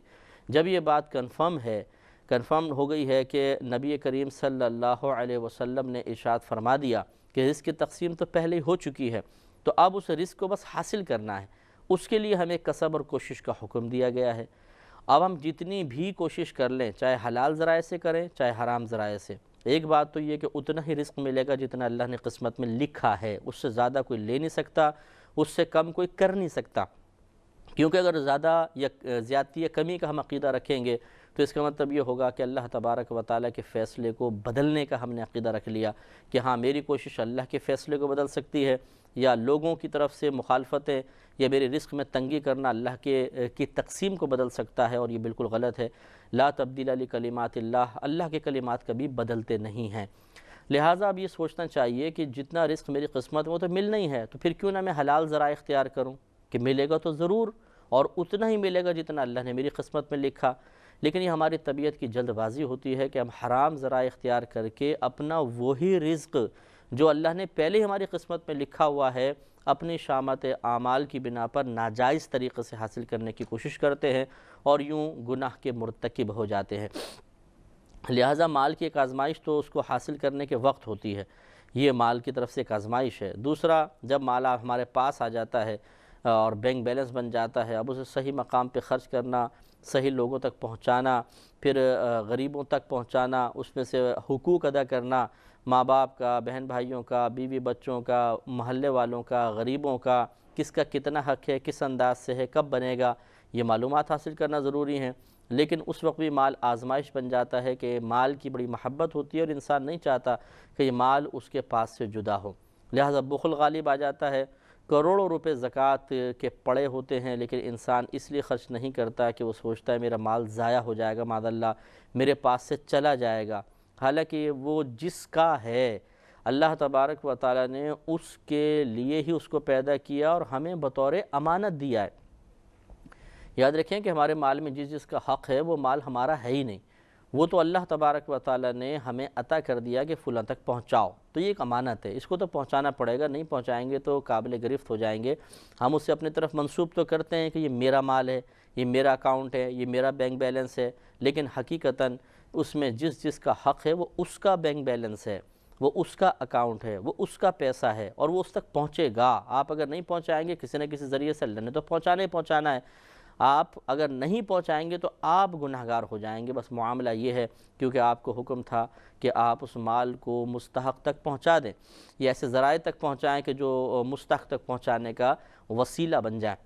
جب یہ بات کنفرم ہو گئی ہے کہ نبی کریم صلی اللہ علیہ وسلم نے ارشاد فرما دیا کہ رزق کی تقسیم تو پہلے ہی ہو چکی ہے، تو اب اس رزق کو بس حاصل کرنا ہے، اس کے لیے ہمیں کسب اور کوشش کا حکم دیا گیا ہے۔ اب ہم جتنی بھی کوشش کر لیں، چاہے حلال ذرائع سے کریں چاہے حرام ذرائع سے، ایک بات تو یہ کہ اتنا ہی رزق ملے گا جتنا اللہ نے قسمت میں لکھا ہے، اس سے زیادہ کوئی لے نہیں سکتا، اس سے کم کوئی کر نہیں سکتا، کیونکہ اگر زیادہ یا زیادتی یا کمی کا ہم عقیدہ رکھیں گے تو اس کا مطلب یہ ہوگا کہ اللہ تبارک و تعالیٰ کے فیصلے کو بدلنے کا ہم نے عقیدہ رکھ لیا کہ ہاں میری کوشش اللہ کے فیصلے کو بدل سکتی ہے، یا لوگوں کی طرف سے مخالفتیں یا میرے رزق میں تنگی کرنا اللہ کی تقسیم کو بدل سکتا ہے، اور یہ بالکل غلط ہے۔ لا تبدیل لکلمات اللہ، اللہ کے کلمات کبھی بدلتے نہیں ہیں۔ لہٰذا اب یہ سوچنا چاہیے کہ جتنا رزق میری قسمت میں وہ تو ملنا ہی ہے، تو پھر کیوں نہ میں حلال ذرائع اختیار کروں کہ ملے گا تو ضرور، اور اتنا ہی ملے گا جتنا اللہ نے میری قسمت میں لکھا۔ لیکن یہ ہماری طبیعت کی جلد بازی ہوتی ہے کہ ہم حرام ذرائع اختیار کر کے اپنا وہی رزق جو اللہ نے پہلے ہماری قسمت میں لکھا ہوا ہے اپنی شامت اعمال کی بنا پر ناجائز طریقے سے حاصل کرنے کی کوشش کرتے ہیں اور یوں گناہ کے مرتکب ہو جاتے ہیں۔ لہٰذا مال کی ایک آزمائش تو اس کو حاصل کرنے کے وقت ہوتی ہے، یہ مال کی طرف سے ایک آزمائش ہے۔ دوسرا، جب مال ہمارے پاس آ جاتا ہے اور بینک بیلنس بن جاتا ہے، اب اسے صحیح مقام پہ خرچ کرنا، صحیح لوگوں تک پہنچانا، پھر غریبوں تک پہنچانا، اس میں سے حقوق ادا کرنا، ماں باپ کا، بہن بھائیوں کا، بیوی بچوں کا، محلے والوں کا، غریبوں کا، کس کا کتنا حق ہے، کس انداز سے ہے، کب بنے گا، یہ معلومات حاصل کرنا ضروری ہیں۔ لیکن اس وقت بھی مال آزمائش بن جاتا ہے کہ مال کی بڑی محبت ہوتی ہے اور انسان نہیں چاہتا کہ یہ مال اس کے پاس سے جدا ہو، لہٰذا بخل غالب آ جاتا ہے۔ کروڑوں روپے زکوٰۃ کے پڑے ہوتے ہیں لیکن انسان اس لیے خرچ نہیں کرتا کہ وہ سوچتا ہے میرا مال ضائع ہو جائے گا، معاذ اللہ میرے پاس سے چلا جائے گا، حالانکہ وہ جس کا ہے اللہ تبارک و تعالیٰ نے اس کے لیے ہی اس کو پیدا کیا اور ہمیں بطور امانت دیا ہے۔ یاد رکھیں کہ ہمارے مال میں جس کا حق ہے وہ مال ہمارا ہے ہی نہیں، وہ تو اللہ تبارک و تعالیٰ نے ہمیں عطا کر دیا کہ فلاں تک پہنچاؤ، تو یہ ایک امانت ہے، اس کو تو پہنچانا پڑے گا، نہیں پہنچائیں گے تو قابل گرفت ہو جائیں گے۔ ہم اسے اپنی طرف منسوب تو کرتے ہیں کہ یہ میرا مال ہے، یہ میرا اکاؤنٹ ہے، یہ میرا بینک بیلنس ہے، لیکن حقیقتاً اس میں جس کا حق ہے وہ اس کا بینک بیلنس ہے، وہ اس کا اکاؤنٹ ہے، وہ اس کا پیسہ ہے، اور وہ اس تک پہنچے گا۔ آپ اگر نہیں پہنچائیں گے کسی نہ کسی ذریعے سے، اللہ نے تو پہنچانا ہی پہنچانا ہے، آپ اگر نہیں پہنچائیں گے تو آپ گنہگار ہو جائیں گے۔ بس معاملہ یہ ہے کیونکہ آپ کو حکم تھا کہ آپ اس مال کو مستحق تک پہنچا دیں، یا ایسے ذرائع تک پہنچائیں کہ جو مستحق تک پہنچانے کا وسیلہ بن جائیں۔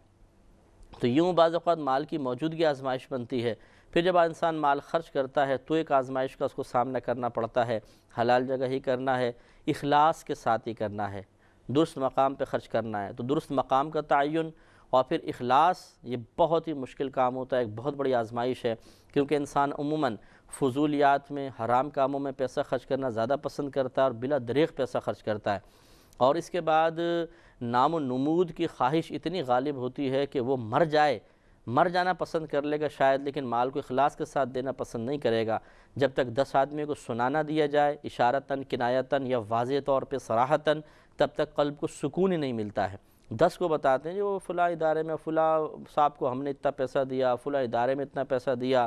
تو یوں بعض اوقات مال کی موجودگی آزمائش بنتی ہے، پھر جب انسان مال خرچ کرتا ہے تو ایک آزمائش کا اس کو سامنا کرنا پڑتا ہے۔ حلال جگہ ہی کرنا ہے، اخلاص کے ساتھ ہی کرنا ہے، درست مقام پہ خرچ کرنا ہے، تو درست مقام کا تعین اور پھر اخلاص، یہ بہت ہی مشکل کام ہوتا ہے، ایک بہت بڑی آزمائش ہے، کیونکہ انسان عموماً فضولیات میں، حرام کاموں میں پیسہ خرچ کرنا زیادہ پسند کرتا ہے اور بلا دریغ پیسہ خرچ کرتا ہے، اور اس کے بعد نام و نمود کی خواہش اتنی غالب ہوتی ہے کہ وہ مر جانا پسند کر لے گا شاید، لیکن مال کو اخلاص کے ساتھ دینا پسند نہیں کرے گا۔ جب تک 10 آدمیوں کو سنانا دیا جائے اشارتاً، کنایتاً یا واضح طور پہ صراحتاً، تب تک قلب کو سکون ہی نہیں ملتا ہے۔ 10 کو بتاتے ہیں جو فلاں ادارے میں فلاں صاحب کو ہم نے اتنا پیسہ دیا، فلاں ادارے میں اتنا پیسہ دیا،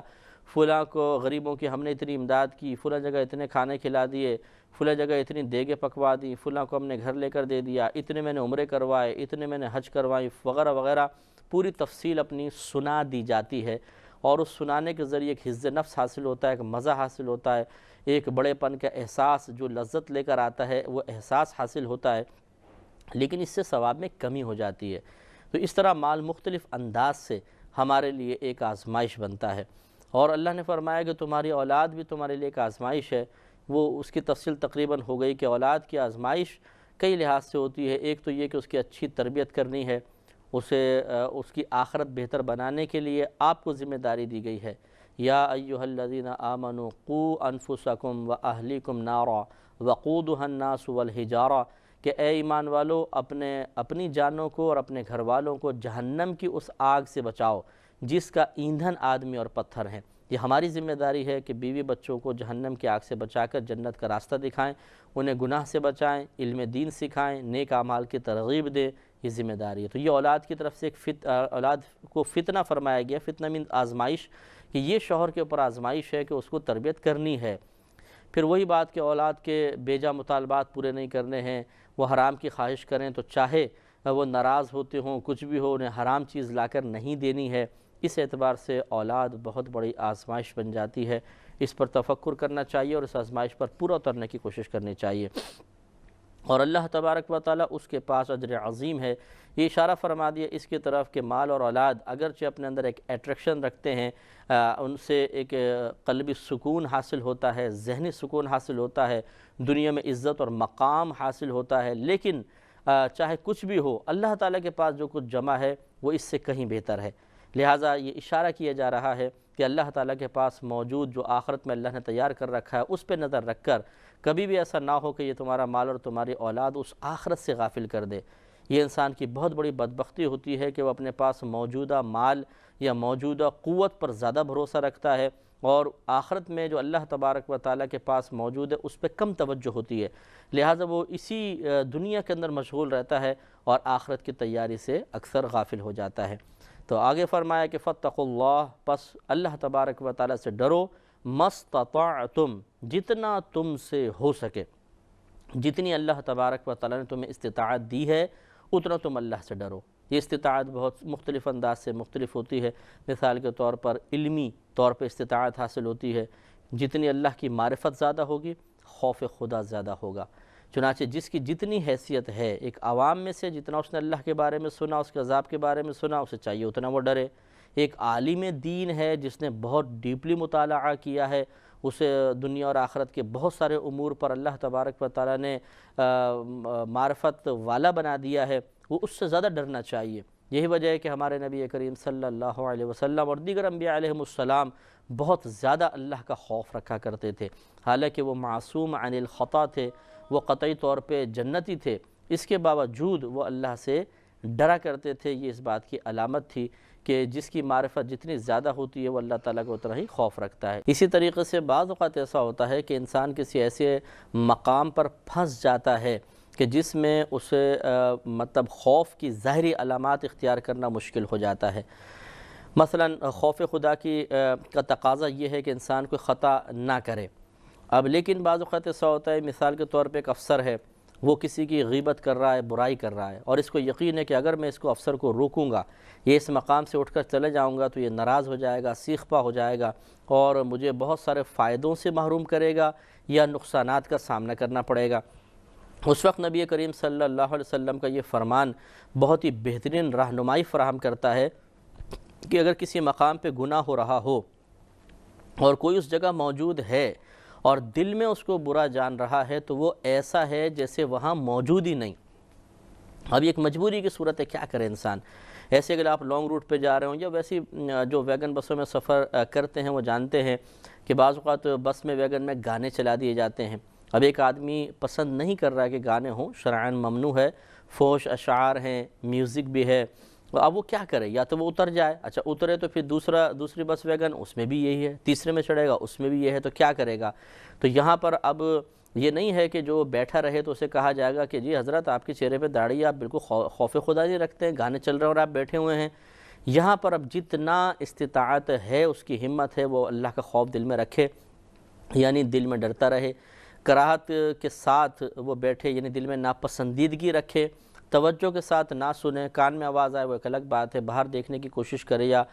فلاں کو غریبوں کی ہم نے اتنی امداد کی، فلاں جگہ اتنے کھانے کھلا دیے، فلاں جگہ اتنی دیگیں پکوا دی، فلاں کو ہم نے گھر لے کر دے دیا، اتنے میں نے عمرے کروائے، اتنے میں نے حج کروائی، وغیرہ وغیرہ، پوری تفصیل اپنی سنا دی جاتی ہے، اور اس سنانے کے ذریعے ایک حظ نفس حاصل ہوتا ہے، ایک مزہ حاصل ہوتا ہے، ایک بڑے پن کا احساس جو لذت لے کر آتا ہے وہ احساس حاصل ہوتا ہے، لیکن اس سے ثواب میں کمی ہو جاتی ہے۔ تو اس طرح مال مختلف انداز سے ہمارے لیے ایک آزمائش بنتا ہے، اور اللہ نے فرمایا کہ تمہاری اولاد بھی تمہارے لیے ایک آزمائش ہے۔ وہ اس کی تفصیل تقریباً ہو گئی کہ اولاد کی آزمائش کئی لحاظ سے ہوتی ہے۔ ایک تو یہ کہ اس کی اچھی تربیت کرنی ہے، اس کی آخرت بہتر بنانے کے لیے آپ کو ذمہ داری دی گئی ہے۔ یا ایھا الذین آمنوا قوا انفسکم واہلیکم نارا وقودھا الناس والحجارہ، کہ اے ایمان والو اپنی جانوں کو اور اپنے گھر والوں کو جہنم کی اس آگ سے بچاؤ جس کا ایندھن آدمی اور پتھر ہیں۔ یہ ہماری ذمہ داری ہے کہ بیوی بچوں کو جہنم کی آگ سے بچا کر جنت کا راستہ دکھائیں، انہیں گناہ سے بچائیں، علم دین سکھائیں، نیک اعمال کی ترغیب دیں، یہ ذمہ داری ہے۔ تو یہ اولاد کی طرف سے ایک اولاد کو فتنہ فرمایا گیا، فتنہ من آزمائش، کہ یہ شوہر کے اوپر آزمائش ہے کہ اس کو تربیت کرنی ہے۔ پھر وہی بات کہ اولاد کے بیجا مطالبات پورے نہیں کرنے ہیں، وہ حرام کی خواہش کریں تو چاہے وہ ناراض ہوتے ہوں، کچھ بھی ہو، انہیں حرام چیز لا کر نہیں دینی ہے۔ اس اعتبار سے اولاد بہت بڑی آزمائش بن جاتی ہے، اس پر تفکر کرنا چاہیے اور اس آزمائش پر پورا اترنے کی کوشش کرنی چاہیے، اور اللہ تبارک و تعالیٰ اس کے پاس اجر عظیم ہے۔ یہ اشارہ فرما دیا اس کی طرف کہ مال اور اولاد اگرچہ اپنے اندر ایک اٹریکشن رکھتے ہیں، ان سے ایک قلبی سکون حاصل ہوتا ہے، ذہنی سکون حاصل ہوتا ہے، دنیا میں عزت اور مقام حاصل ہوتا ہے، لیکن چاہے کچھ بھی ہو، اللہ تعالیٰ کے پاس جو کچھ جمع ہے وہ اس سے کہیں بہتر ہے۔ لہٰذا یہ اشارہ کیا جا رہا ہے کہ اللہ تعالیٰ کے پاس موجود جو آخرت میں اللہ نے تیار کر رکھا ہے اس پہ نظر رکھ کر کبھی بھی ایسا نہ ہو کہ یہ تمہارا مال اور تمہاری اولاد اس آخرت سے غافل کر دے۔ یہ انسان کی بہت بڑی بدبختی ہوتی ہے کہ وہ اپنے پاس موجودہ مال یا موجودہ قوت پر زیادہ بھروسہ رکھتا ہے، اور آخرت میں جو اللہ تبارک و تعالیٰ کے پاس موجود ہے اس پہ کم توجہ ہوتی ہے، لہٰذا وہ اسی دنیا کے اندر مشغول رہتا ہے اور آخرت کی تیاری سے اکثر غافل ہو جاتا ہے۔ تو آگے فرمایا کہ فاتقوا اللہ، پس اللہ تبارک و تعالیٰ سے ڈرو، مستطعتم، جتنا تم سے ہو سکے، جتنی اللہ تبارک و تعالیٰ نے تمہیں استطاعت دی ہے اتنا تم اللہ سے ڈرو۔ یہ استطاعت بہت مختلف انداز سے مختلف ہوتی ہے، مثال کے طور پر علمی طور پہ استطاعت حاصل ہوتی ہے، جتنی اللہ کی معرفت زیادہ ہوگی خوف خدا زیادہ ہوگا۔ چنانچہ جس کی جتنی حیثیت ہے، ایک عوام میں سے جتنا اس نے اللہ کے بارے میں سنا، اس کے عذاب کے بارے میں سنا، اسے چاہیے اتنا وہ ڈرے۔ ایک عالم دین ہے جس نے بہت ڈیپلی مطالعہ کیا ہے، اسے دنیا اور آخرت کے بہت سارے امور پر اللہ تبارک و تعالیٰ نے معرفت والا بنا دیا ہے، وہ اس سے زیادہ ڈرنا چاہیے۔ یہی وجہ ہے کہ ہمارے نبی کریم صلی اللہ علیہ وسلم اور دیگر انبیاء علیہم السلام بہت زیادہ اللہ کا خوف رکھا کرتے تھے، حالانکہ وہ معصوم عن الخطا تھے، وہ قطعی طور پہ جنتی تھے، اس کے باوجود وہ اللہ سے ڈرا کرتے تھے۔ یہ اس بات کی علامت تھی کہ جس کی معرفت جتنی زیادہ ہوتی ہے وہ اللہ تعالیٰ کو اتنا ہی خوف رکھتا ہے۔ اسی طریقے سے بعض اوقات ایسا ہوتا ہے کہ انسان کسی ایسے مقام پر پھنس جاتا ہے کہ جس میں اسے مطلب خوف کی ظاہری علامات اختیار کرنا مشکل ہو جاتا ہے۔ مثلا خوف خدا کا تقاضا یہ ہے کہ انسان کوئی خطا نہ کرے۔ اب لیکن بعض اوقات ایسا ہوتا ہے، مثال کے طور پہ ایک افسر ہے، وہ کسی کی غیبت کر رہا ہے، برائی کر رہا ہے، اور اس کو یقین ہے کہ اگر میں اس کو افسر کو روکوں گا، یہ اس مقام سے اٹھ کر چلے جاؤں گا تو یہ ناراض ہو جائے گا، سیخ پا ہو جائے گا اور مجھے بہت سارے فائدوں سے محروم کرے گا یا نقصانات کا سامنا کرنا پڑے گا۔ اس وقت نبی کریم صلی اللہ علیہ وسلم کا یہ فرمان بہت ہی بہترین رہنمائی فراہم کرتا ہے کہ اگر کسی مقام پہ گناہ ہو رہا ہو اور کوئی اس جگہ موجود ہے اور دل میں اس کو برا جان رہا ہے تو وہ ایسا ہے جیسے وہاں موجود ہی نہیں۔ اب ایک مجبوری کی صورت ہے، کیا کرے انسان؟ ایسے اگر آپ لانگ روٹ پہ جا رہے ہوں یا ویسی جو ویگن بسوں میں سفر کرتے ہیں وہ جانتے ہیں کہ بعض اوقات بس میں ویگن میں گانے چلا دیے جاتے ہیں۔ اب ایک آدمی پسند نہیں کر رہا کہ گانے ہوں، شرعاً ممنوع ہے، فحش اشعار ہیں، میوزک بھی ہے، اب وہ کیا کرے؟ یا تو وہ اتر جائے، اچھا اترے تو پھر دوسری بس ویگن اس میں بھی یہی ہے، تیسرے میں چڑھے گا اس میں بھی یہ ہے، تو کیا کرے گا؟ تو یہاں پر اب یہ نہیں ہے کہ جو بیٹھا رہے تو اسے کہا جائے گا کہ جی حضرت آپ کے چہرے پہ داڑھی، آپ بالکل خوف خدا نہیں رکھتے ہیں، گانے چل رہے ہیں اور آپ بیٹھے ہوئے ہیں۔ یہاں پر اب جتنا استطاعت ہے، اس کی ہمت ہے، وہ اللہ کا خوف دل میں رکھے، یعنی دل میں ڈرتا رہے، کراہت کے ساتھ وہ بیٹھے، یعنی دل میں ناپسندیدگی رکھے، توجہ کے ساتھ نہ سنے، کان میں آواز آئے وہ ایک الگ بات ہے، باہر دیکھنے کی کوشش کرے یا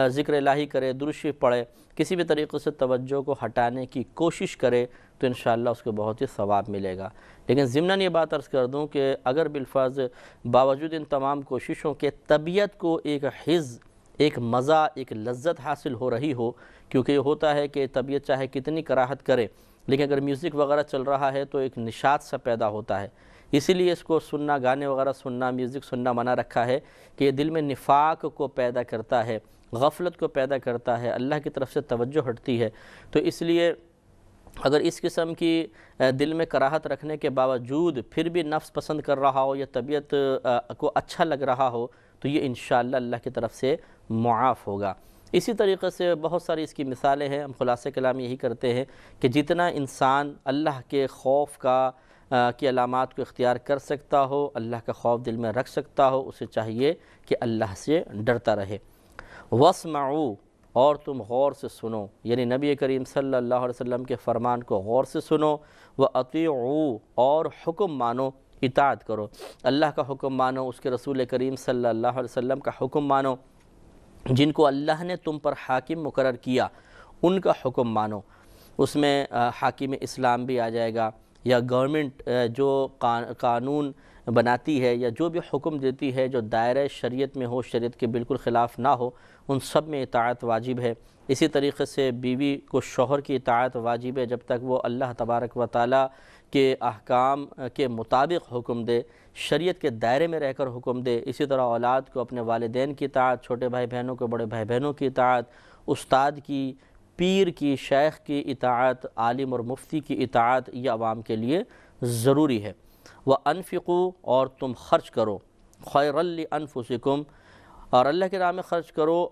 ذکر الہی کرے، درود شریف پڑھے، کسی بھی طریقے سے توجہ کو ہٹانے کی کوشش کرے تو انشاءاللہ اس کو بہت ہی ثواب ملے گا۔ لیکن ضمناً یہ بات عرض کر دوں کہ اگر بالفرض باوجود ان تمام کوششوں کے طبیعت کو ایک حظ، ایک مزہ، ایک لذت حاصل ہو رہی ہو، کیونکہ یہ ہوتا ہے کہ طبیعت چاہے کتنی کراہت کرے لیکن اگر میوزک وغیرہ چل رہا ہے تو ایک نشاط سا پیدا ہوتا ہے، اسی لیے اس کو سننا، گانے وغیرہ سننا، میوزک سننا منع رکھا ہے کہ یہ دل میں نفاق کو پیدا کرتا ہے، غفلت کو پیدا کرتا ہے، اللہ کی طرف سے توجہ ہٹتی ہے۔ تو اس لیے اگر اس قسم کی دل میں کراہت رکھنے کے باوجود پھر بھی نفس پسند کر رہا ہو یا طبیعت کو اچھا لگ رہا ہو تو یہ انشاءاللہ اللہ کی طرف سے معاف ہوگا۔ اسی طریقے سے بہت ساری اس کی مثالیں ہیں، ہم خلاصہ کلام یہی کرتے ہیں کہ جتنا انسان اللہ کے خوف کی علامات کو اختیار کر سکتا ہو، اللہ کا خوف دل میں رکھ سکتا ہو، اسے چاہیے کہ اللہ سے ڈرتا رہے۔ وَاسْمَعُوا، اور تم غور سے سنو، یعنی نبی کریم صلی اللہ علیہ وسلم کے فرمان کو غور سے سنو، وَأَطِيعُوا، اور حکم مانو، اطاعت کرو، اللہ کا حکم مانو، اس کے رسول کریم صلی اللہ علیہ وسلم کا حکم مانو، جن کو اللہ نے تم پر حاکم مقرر کیا ان کا حکم مانو۔ اس میں حاکم اسلام بھی آ جائے گا، یا گورنمنٹ جو قانون بناتی ہے یا جو بھی حکم دیتی ہے جو دائرہ شریعت میں ہو، شریعت کے بالکل خلاف نہ ہو، ان سب میں اطاعت واجب ہے۔ اسی طریقے سے بیوی کو شوہر کی اطاعت واجب ہے جب تک وہ اللہ تبارک و تعالیٰ کے احکام کے مطابق حکم دے، شریعت کے دائرے میں رہ کر حکم دے۔ اسی طرح اولاد کو اپنے والدین کی اطاعت، چھوٹے بھائی بہنوں کو بڑے بھائی بہنوں کی اطاعت، استاد کی، پیر کی، شیخ کی اطاعت، عالم اور مفتی کی اطاعت، یہ عوام کے لیے ضروری ہے۔ وَأَنفِقُوا، اور تم خرچ کرو، خَيْرًا لِأَنفُسِكُمْ، اور اللہ کے راہ میں خرچ کرو،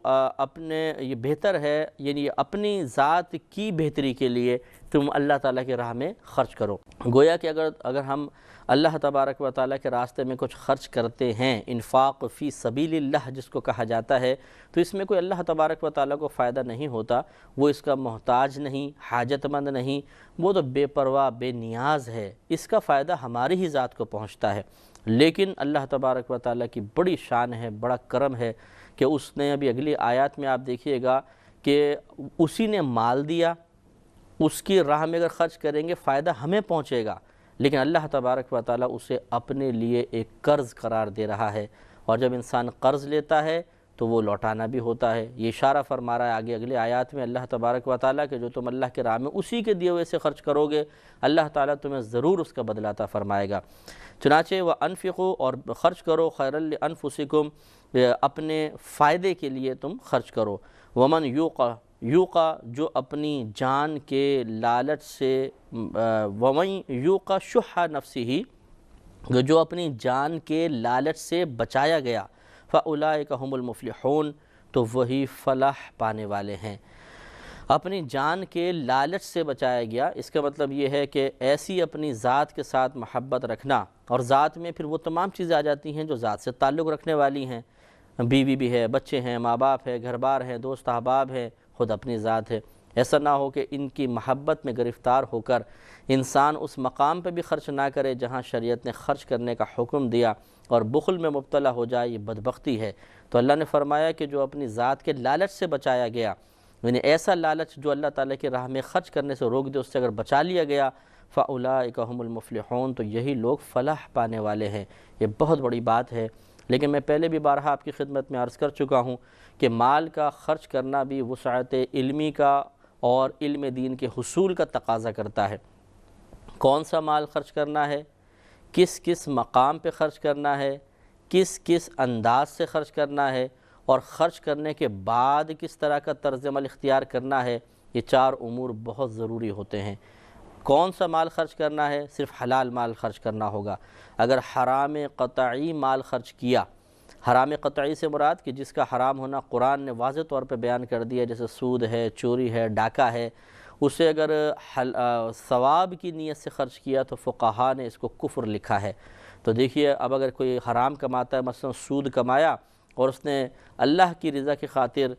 یہ بہتر ہے، یعنی اپنی ذات کی بہتری کے لیے تم اللہ تعالیٰ کے راہ میں خرچ کرو۔ گویا کہ اگر ہم اللہ تبارک و تعالیٰ کے راستے میں کچھ خرچ کرتے ہیں، انفاق فی سبیل اللہ جس کو کہا جاتا ہے، تو اس میں کوئی اللہ تبارک و تعالیٰ کو فائدہ نہیں ہوتا، وہ اس کا محتاج نہیں، حاجت مند نہیں، وہ تو بے پرواہ، بے نیاز ہے، اس کا فائدہ ہماری ہی ذات کو پہنچتا ہے۔ لیکن اللہ تبارک و تعالیٰ کی بڑی شان ہے، بڑا کرم ہے کہ اس نے ابھی اگلی آیات میں آپ دیکھیے گا کہ اسی نے مال دیا، اس کی راہ میں اگر خرچ کریں گے فائدہ ہمیں پہنچے گا، لیکن اللہ تبارک و تعالیٰ اسے اپنے لیے ایک قرض قرار دے رہا ہے، اور جب انسان قرض لیتا ہے تو وہ لوٹانا بھی ہوتا ہے۔ یہ اشارہ فرما رہا ہے آگے اگلے آیات میں اللہ تبارک و تعالیٰ کہ جو تم اللہ کے راہ میں اسی کے دیے ہوئے سے خرچ کرو گے، اللہ تعالیٰ تمہیں ضرور اس کا بدلہ عطا فرمائے گا۔ چنانچہ وَأَنفِقُوا اور خرچ کرو خَيْرًا لِأَنفُسِكُمْ اپنے فائدے کے لیے تم خرچ کرو. وَمَنْ یوق جو اپنی جان کے لالچ سے وَمَنْ یوق شُحَّ نَفْسِهِ جو اپنی جان کے لالچ سے بچایا گیا فَأُولَئِكَ هُمُ الْمُفْلِحُونَ تو وہی فلاح پانے والے ہیں. اپنی جان کے لالچ سے بچایا گیا، اس کا مطلب یہ ہے کہ ایسی اپنی ذات کے ساتھ محبت رکھنا، اور ذات میں پھر وہ تمام چیزیں آ جاتی ہیں جو ذات سے تعلق رکھنے والی ہیں، بیوی بھی ہے، بچے ہیں، ماں باپ ہے، گھر بار ہیں، دوست احباب ہیں، خود اپنی ذات ہے. ایسا نہ ہو کہ ان کی محبت میں گرفتار ہو کر انسان اس مقام پہ بھی خرچ نہ کرے جہاں شریعت نے خرچ کرنے کا حکم دیا اور بخل میں مبتلا ہو جائے، یہ بدبختی ہے. تو اللہ نے فرمایا کہ جو اپنی ذات کے لالچ سے بچایا گیا، یعنی ایسا لالچ جو اللہ تعالیٰ کی راہ میں خرچ کرنے سے روک دے، اس سے اگر بچا لیا گیا فَأُولَئِكَ هُمُ الْمُفْلِحُونَ تو یہی لوگ فلاح پانے والے ہیں. یہ بہت بڑی بات ہے. لیکن میں پہلے بھی بارہا آپ کی خدمت میں عرض کر چکا ہوں کہ مال کا خرچ کرنا بھی وسعت علمی کا اور علم دین کے حصول کا تقاضا کرتا ہے. کون سا مال خرچ کرنا ہے، کس کس مقام پہ خرچ کرنا ہے، کس کس انداز سے خرچ کرنا ہے، اور خرچ کرنے کے بعد کس طرح کا طرز عمل اختیار کرنا ہے، یہ چار امور بہت ضروری ہوتے ہیں. کون سا مال خرچ کرنا ہے؟ صرف حلال مال خرچ کرنا ہوگا. اگر حرام قطعی مال خرچ کیا، حرام قطعی سے مراد کہ جس کا حرام ہونا قرآن نے واضح طور پہ بیان کر دیا، جیسے سود ہے، چوری ہے، ڈاکہ ہے، اسے اگر ثواب کی نیت سے خرچ کیا تو فقہا نے اس کو کفر لکھا ہے. تو دیکھیے اب اگر کوئی حرام کماتا ہے، مثلا سود کمایا اور اس نے اللہ کی رضا کی خاطر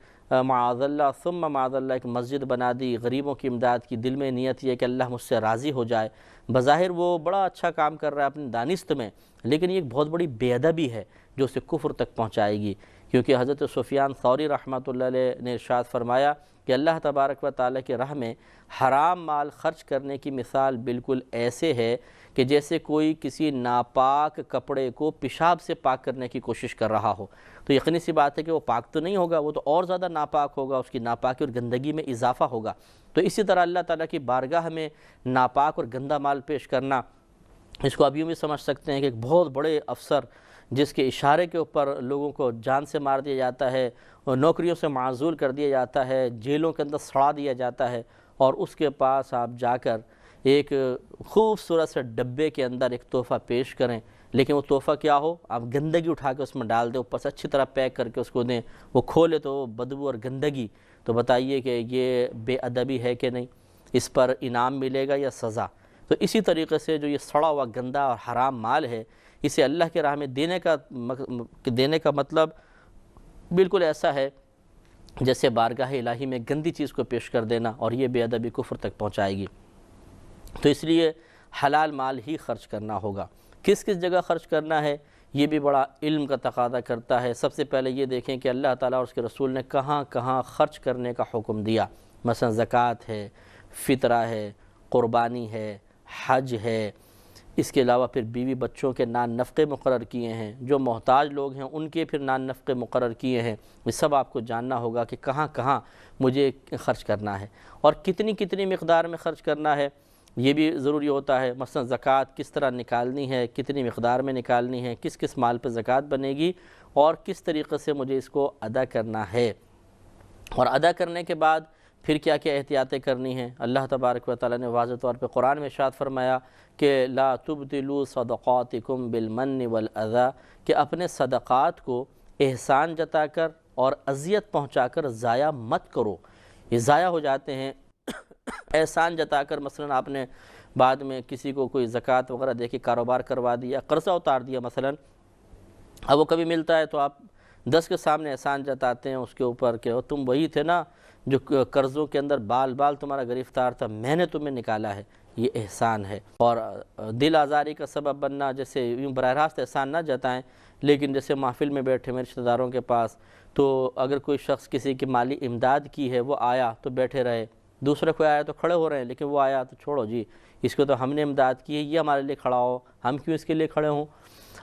معاذ اللہ ثم معاذ اللہ ایک مسجد بنا دی، غریبوں کی امداد کی، دل میں نیت یہ کہ اللہ مجھ سے راضی ہو جائے، بظاہر وہ بڑا اچھا کام کر رہا ہے اپنی دانست میں، لیکن یہ ایک بہت بڑی بے ادبی ہے جو اسے کفر تک پہنچائے گی. کیونکہ حضرت سفیان ثوری رحمۃ اللہ علیہ نے ارشاد فرمایا کہ اللہ تبارک و تعالیٰ کے راہ میں حرام مال خرچ کرنے کی مثال بالکل ایسے ہے کہ جیسے کوئی کسی ناپاک کپڑے کو پیشاب سے پاک کرنے کی کوشش کر رہا ہو. تو یقینی سی بات ہے کہ وہ پاک تو نہیں ہوگا، وہ تو اور زیادہ ناپاک ہوگا، اس کی ناپاکی اور گندگی میں اضافہ ہوگا. تو اسی طرح اللہ تعالیٰ کی بارگاہ میں ناپاک اور گندا مال پیش کرنا، اس کو اب یوں بھی سمجھ سکتے ہیں کہ ایک بہت بڑے افسر جس کے اشارے کے اوپر لوگوں کو جان سے مار دیا جاتا ہے، نوکریوں سے معزول کر دیا جاتا ہے، جیلوں کے اندر سڑا دیا جاتا ہے، اور اس کے پاس آپ جا کر ایک خوبصورت سے ڈبے کے اندر ایک تحفہ پیش کریں، لیکن وہ تحفہ کیا ہو، آپ گندگی اٹھا کے اس میں ڈال دیں، اوپر سے اچھی طرح پیک کر کے اس کو دیں، وہ کھولے تو بدبو اور گندگی. تو بتائیے کہ یہ بے ادبی ہے کہ نہیں؟ اس پر انعام ملے گا یا سزا؟ تو اسی طریقے سے جو یہ سڑا ہوا گندا اور حرام مال ہے، اسے اللہ کے راہ میں دینے کا مطلب بالکل ایسا ہے جیسے بارگاہ الہی میں گندی چیز کو پیش کر دینا، اور یہ بے ادبی کفر تک پہنچائے گی. تو اس لیے حلال مال ہی خرچ کرنا ہوگا. کس کس جگہ خرچ کرنا ہے یہ بھی بڑا علم کا تقاضا کرتا ہے. سب سے پہلے یہ دیکھیں کہ اللہ تعالیٰ اور اس کے رسول نے کہاں کہاں خرچ کرنے کا حکم دیا. مثلا زکوٰۃ ہے، فطرہ ہے، قربانی ہے، حج ہے، اس کے علاوہ پھر بیوی بچوں کے نان نفقے مقرر کیے ہیں، جو محتاج لوگ ہیں ان کے پھر نان نفقے مقرر کیے ہیں. یہ سب آپ کو جاننا ہوگا کہ کہاں کہاں مجھے خرچ کرنا ہے اور کتنی کتنی مقدار میں خرچ کرنا ہے، یہ بھی ضروری ہوتا ہے. مثلا زکوٰۃ کس طرح نکالنی ہے، کتنی مقدار میں نکالنی ہے، کس کس مال پہ زکوٰۃ بنے گی، اور کس طریقے سے مجھے اس کو ادا کرنا ہے، اور ادا کرنے کے بعد پھر کیا کیا احتیاطیں کرنی ہیں. اللہ تبارک و تعالیٰ نے واضح طور پہ قرآن میں ارشاد فرمایا کہ لا تبطلوا صدقاتکم بالمن والاذی، کہ اپنے صدقات کو احسان جتا کر اور اذیت پہنچا کر ضائع مت کرو. یہ ضائع ہو جاتے ہیں. احسان جتا کر مثلا آپ نے بعد میں کسی کو کوئی زکوٰۃ وغیرہ دے کے کاروبار کروا دیا، قرضہ اتار دیا مثلا، اب وہ کبھی ملتا ہے تو آپ 10 کے سامنے احسان جتاتے ہیں اس کے اوپر کہ تم وہی تھے نا جو قرضوں کے اندر بال بال تمہارا گرفتار تھا، میں نے تمہیں نکالا ہے. یہ احسان ہے. اور دل آزاری کا سبب بننا، جیسے یوں براہ راست احسان نہ جتائیں، لیکن جیسے محفل میں بیٹھے میرے رشتہ داروں کے پاس، تو اگر کوئی شخص کسی کی مالی امداد کی ہے، وہ آیا تو بیٹھے رہے، دوسرے کوئی آیا تو کھڑے ہو رہے ہیں، لیکن وہ آیا تو چھوڑو جی، اس کو تو ہم نے امداد کی ہے، یہ ہمارے لیے کھڑا ہو، ہم کیوں اس کے لیے کھڑے ہوں.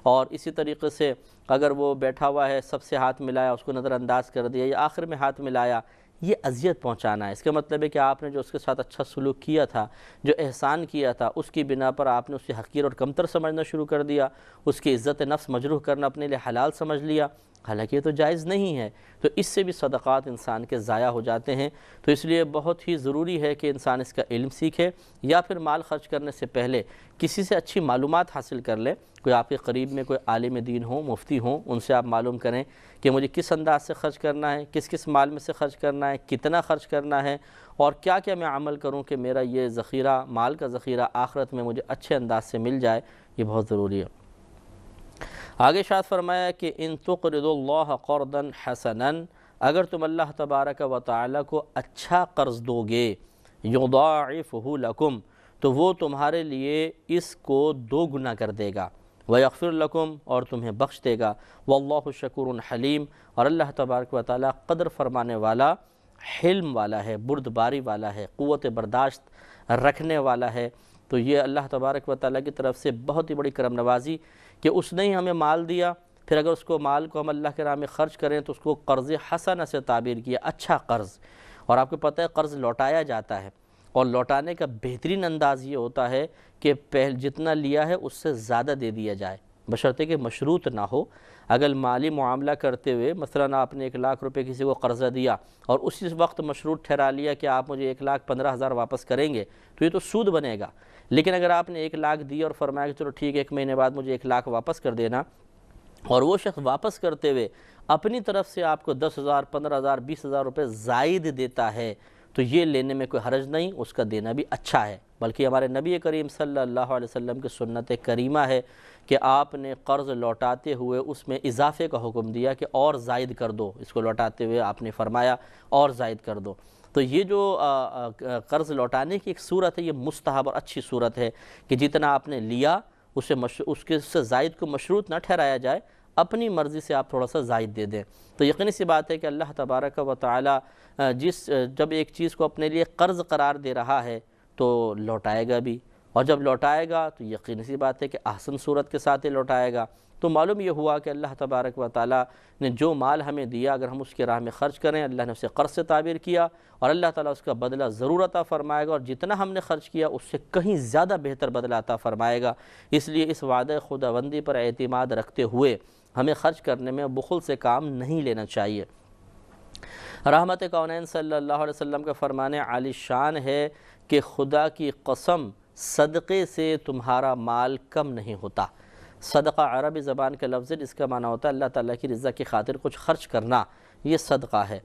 اور اسی طریقے سے اگر وہ بیٹھا ہوا ہے، سب سے ہاتھ ملایا، اس کو نظر انداز کر دیا یا آخر میں ہاتھ ملایا، یہ اذیت پہنچانا ہے۔ اس کا مطلب ہے کہ آپ نے جو اس کے ساتھ اچھا سلوک کیا تھا، جو احسان کیا تھا، اس کی بنا پر آپ نے اسے حقیر اور کمتر سمجھنا شروع کر دیا، اس کی عزت نفس مجروح کرنا اپنے لیے حلال سمجھ لیا، حالانکہ یہ تو جائز نہیں ہے۔ تو اس سے بھی صدقات انسان کے ضائع ہو جاتے ہیں۔ تو اس لیے بہت ہی ضروری ہے کہ انسان اس کا علم سیکھے، یا پھر مال خرچ کرنے سے پہلے کسی سے اچھی معلومات حاصل کر لے۔ کوئی آپ کے قریب میں کوئی عالم دین ہوں، مفتی ہوں، ان سے آپ معلوم کریں کہ مجھے کس انداز سے خرچ کرنا ہے، کس کس مال میں سے خرچ کرنا ہے، کتنا خرچ کرنا ہے، اور کیا کیا میں عمل کروں کہ میرا یہ ذخیرہ، مال کا ذخیرہ آخرت میں مجھے اچھے انداز سے مل جائے۔ یہ بہت ضروری ہے۔ آگے ارشاد فرمایا کہ ان تقرضوا اللہ قرضا حسنا، اگر تم اللہ تبارک و تعالی کو اچھا قرض دو گے، یضاعفہ لکم، تو وہ تمہارے لیے اس کو 2 گنا کر دے گا، ویغفر لکم، اور تمہیں بخش دے گا، واللہ شکور حلیم، اور اللہ تبارک و تعالی قدر فرمانے والا، حلم والا ہے، بردباری والا ہے، قوت برداشت رکھنے والا ہے۔ تو یہ اللہ تبارک و تعالیٰ کی طرف سے بہت ہی بڑی کرم نوازی کہ اس نے ہی ہمیں مال دیا، پھر اگر اس کو مال کو ہم اللہ کے راہ میں خرچ کریں تو اس کو قرض حسنہ سے تعبیر کیا، اچھا قرض۔ اور آپ کو پتہ ہے قرض لوٹایا جاتا ہے، اور لوٹانے کا بہترین انداز یہ ہوتا ہے کہ جتنا لیا ہے اس سے زیادہ دے دیا جائے، بشرطے کہ مشروط نہ ہو۔ اگر مالی معاملہ کرتے ہوئے مثلاً آپ نے 1,00,000 روپے کسی کو قرضہ دیا اور اسی وقت مشروط ٹھہرا لیا کہ آپ مجھے 1,15,000 واپس کریں گے، تو یہ تو سود بنے گا۔ لیکن اگر آپ نے 1,00,000 دی اور فرمایا کہ چلو ٹھیک ہے 1 مہینے بعد مجھے 1,00,000 واپس کر دینا، اور وہ شخص واپس کرتے ہوئے اپنی طرف سے آپ کو 10,000 15,000 20,000 روپے زائد دیتا ہے، تو یہ لینے میں کوئی حرج نہیں، اس کا دینا بھی اچھا ہے۔ بلکہ ہمارے نبی کریم صلی اللہ علیہ وسلم کی سنت کریمہ ہے کہ آپ نے قرض لوٹاتے ہوئے اس میں اضافے کا حکم دیا کہ اور زائد کر دو، اس کو لوٹاتے ہوئے آپ نے فرمایا اور زائد کر دو۔ تو یہ جو قرض لوٹانے کی ایک صورت ہے، یہ مستحب اور اچھی صورت ہے کہ جتنا آپ نے لیا اس کے سے زائد کو مشروط نہ ٹھہرایا جائے، اپنی مرضی سے آپ تھوڑا سا زائد دے دیں۔ تو یقینی سی بات ہے کہ اللہ تبارک و تعالی جب ایک چیز کو اپنے لیے قرض قرار دے رہا ہے تو لوٹائے گا بھی، اور جب لوٹائے گا تو یقینی سی بات ہے کہ احسن صورت کے ساتھ ہی لوٹائے گا۔ تو معلوم یہ ہوا کہ اللہ تبارک و تعالی نے جو مال ہمیں دیا، اگر ہم اس کے راہ میں خرچ کریں، اللہ نے اسے قرض سے تعبیر کیا، اور اللہ تعالیٰ اس کا بدلہ ضرور عطا فرمائے گا، اور جتنا ہم نے خرچ کیا اس سے کہیں زیادہ بہتر بدلہ عطا فرمائے گا۔ اس لیے اس وعدہ خداوندی پر اعتماد رکھتے ہوئے ہمیں خرچ کرنے میں بخل سے کام نہیں لینا چاہیے۔ رحمت کونین صلی اللہ علیہ وسلم کا فرمان عالی شان ہے کہ خدا کی قسم صدقے سے تمہارا مال کم نہیں ہوتا۔ صدقہ عربی زبان کا لفظ ہے، جس کا معنی ہوتا ہے اللہ تعالیٰ کی رضا کی خاطر کچھ خرچ کرنا، یہ صدقہ ہے۔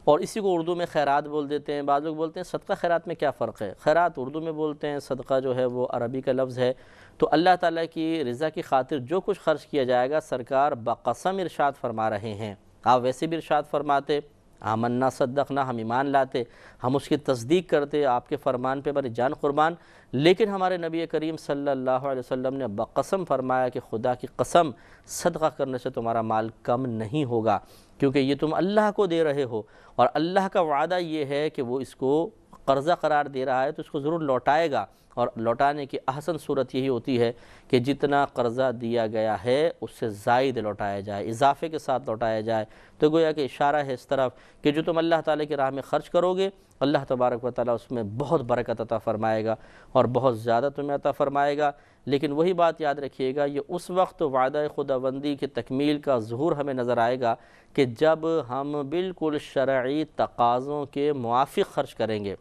اور اسی کو اردو میں خیرات بول دیتے ہیں، بعض لوگ بولتے ہیں صدقہ خیرات میں کیا فرق ہے؟ خیرات اردو میں بولتے ہیں، صدقہ جو ہے وہ عربی کا لفظ ہے۔ تو اللہ تعالیٰ کی رضا کی خاطر جو کچھ خرچ کیا جائے گا، سرکار بقسم ارشاد فرما رہے ہیں۔ آپ ویسے بھی ارشاد فرماتے، آمنا صدقنا، ہم ایمان لاتے، ہم اس کی تصدیق کرتے، آپ کے فرمان پہ ہماری جان قربان، لیکن ہمارے نبی کریم صلی اللہ علیہ وسلم نے بقسم فرمایا کہ خدا کی قسم صدقہ کرنے سے تمہارا مال کم نہیں ہوگا، کیونکہ یہ تم اللہ کو دے رہے ہو، اور اللہ کا وعدہ یہ ہے کہ وہ اس کو قرضہ قرار دے رہا ہے تو اس کو ضرور لوٹائے گا، اور لوٹانے کی احسن صورت یہی ہوتی ہے کہ جتنا قرضہ دیا گیا ہے اس سے زائد لوٹایا جائے، اضافے کے ساتھ لوٹایا جائے۔ تو گویا کہ اشارہ ہے اس طرف کہ جو تم اللہ تعالیٰ کی راہ میں خرچ کرو گے، اللہ تبارک و تعالیٰ اس میں بہت برکت عطا فرمائے گا اور بہت زیادہ تمہیں عطا فرمائے گا۔ لیکن وہی بات یاد رکھیے گا، یہ اس وقت وعدہ خداوندی کی تکمیل کا ظہور ہمیں نظر آئے گا کہ جب ہم بالکل شرعی تقاضوں کے موافق خرچ کریں گے،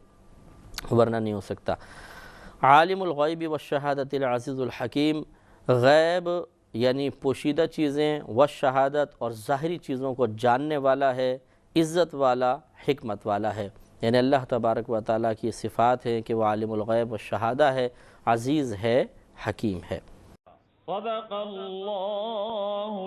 ورنہ نہیں ہو سکتا۔ عالم الغیب والشہادت العزیز الحکیم، غیب یعنی پوشیدہ چیزیں والشہادت اور ظاہری چیزوں کو جاننے والا ہے، عزت والا، حکمت والا ہے۔ یعنی اللہ تبارک و تعالیٰ کی صفات ہیں کہ وہ عالم الغیب والشہادہ ہے، عزیز ہے، حکیم ہے۔ صدق اللہ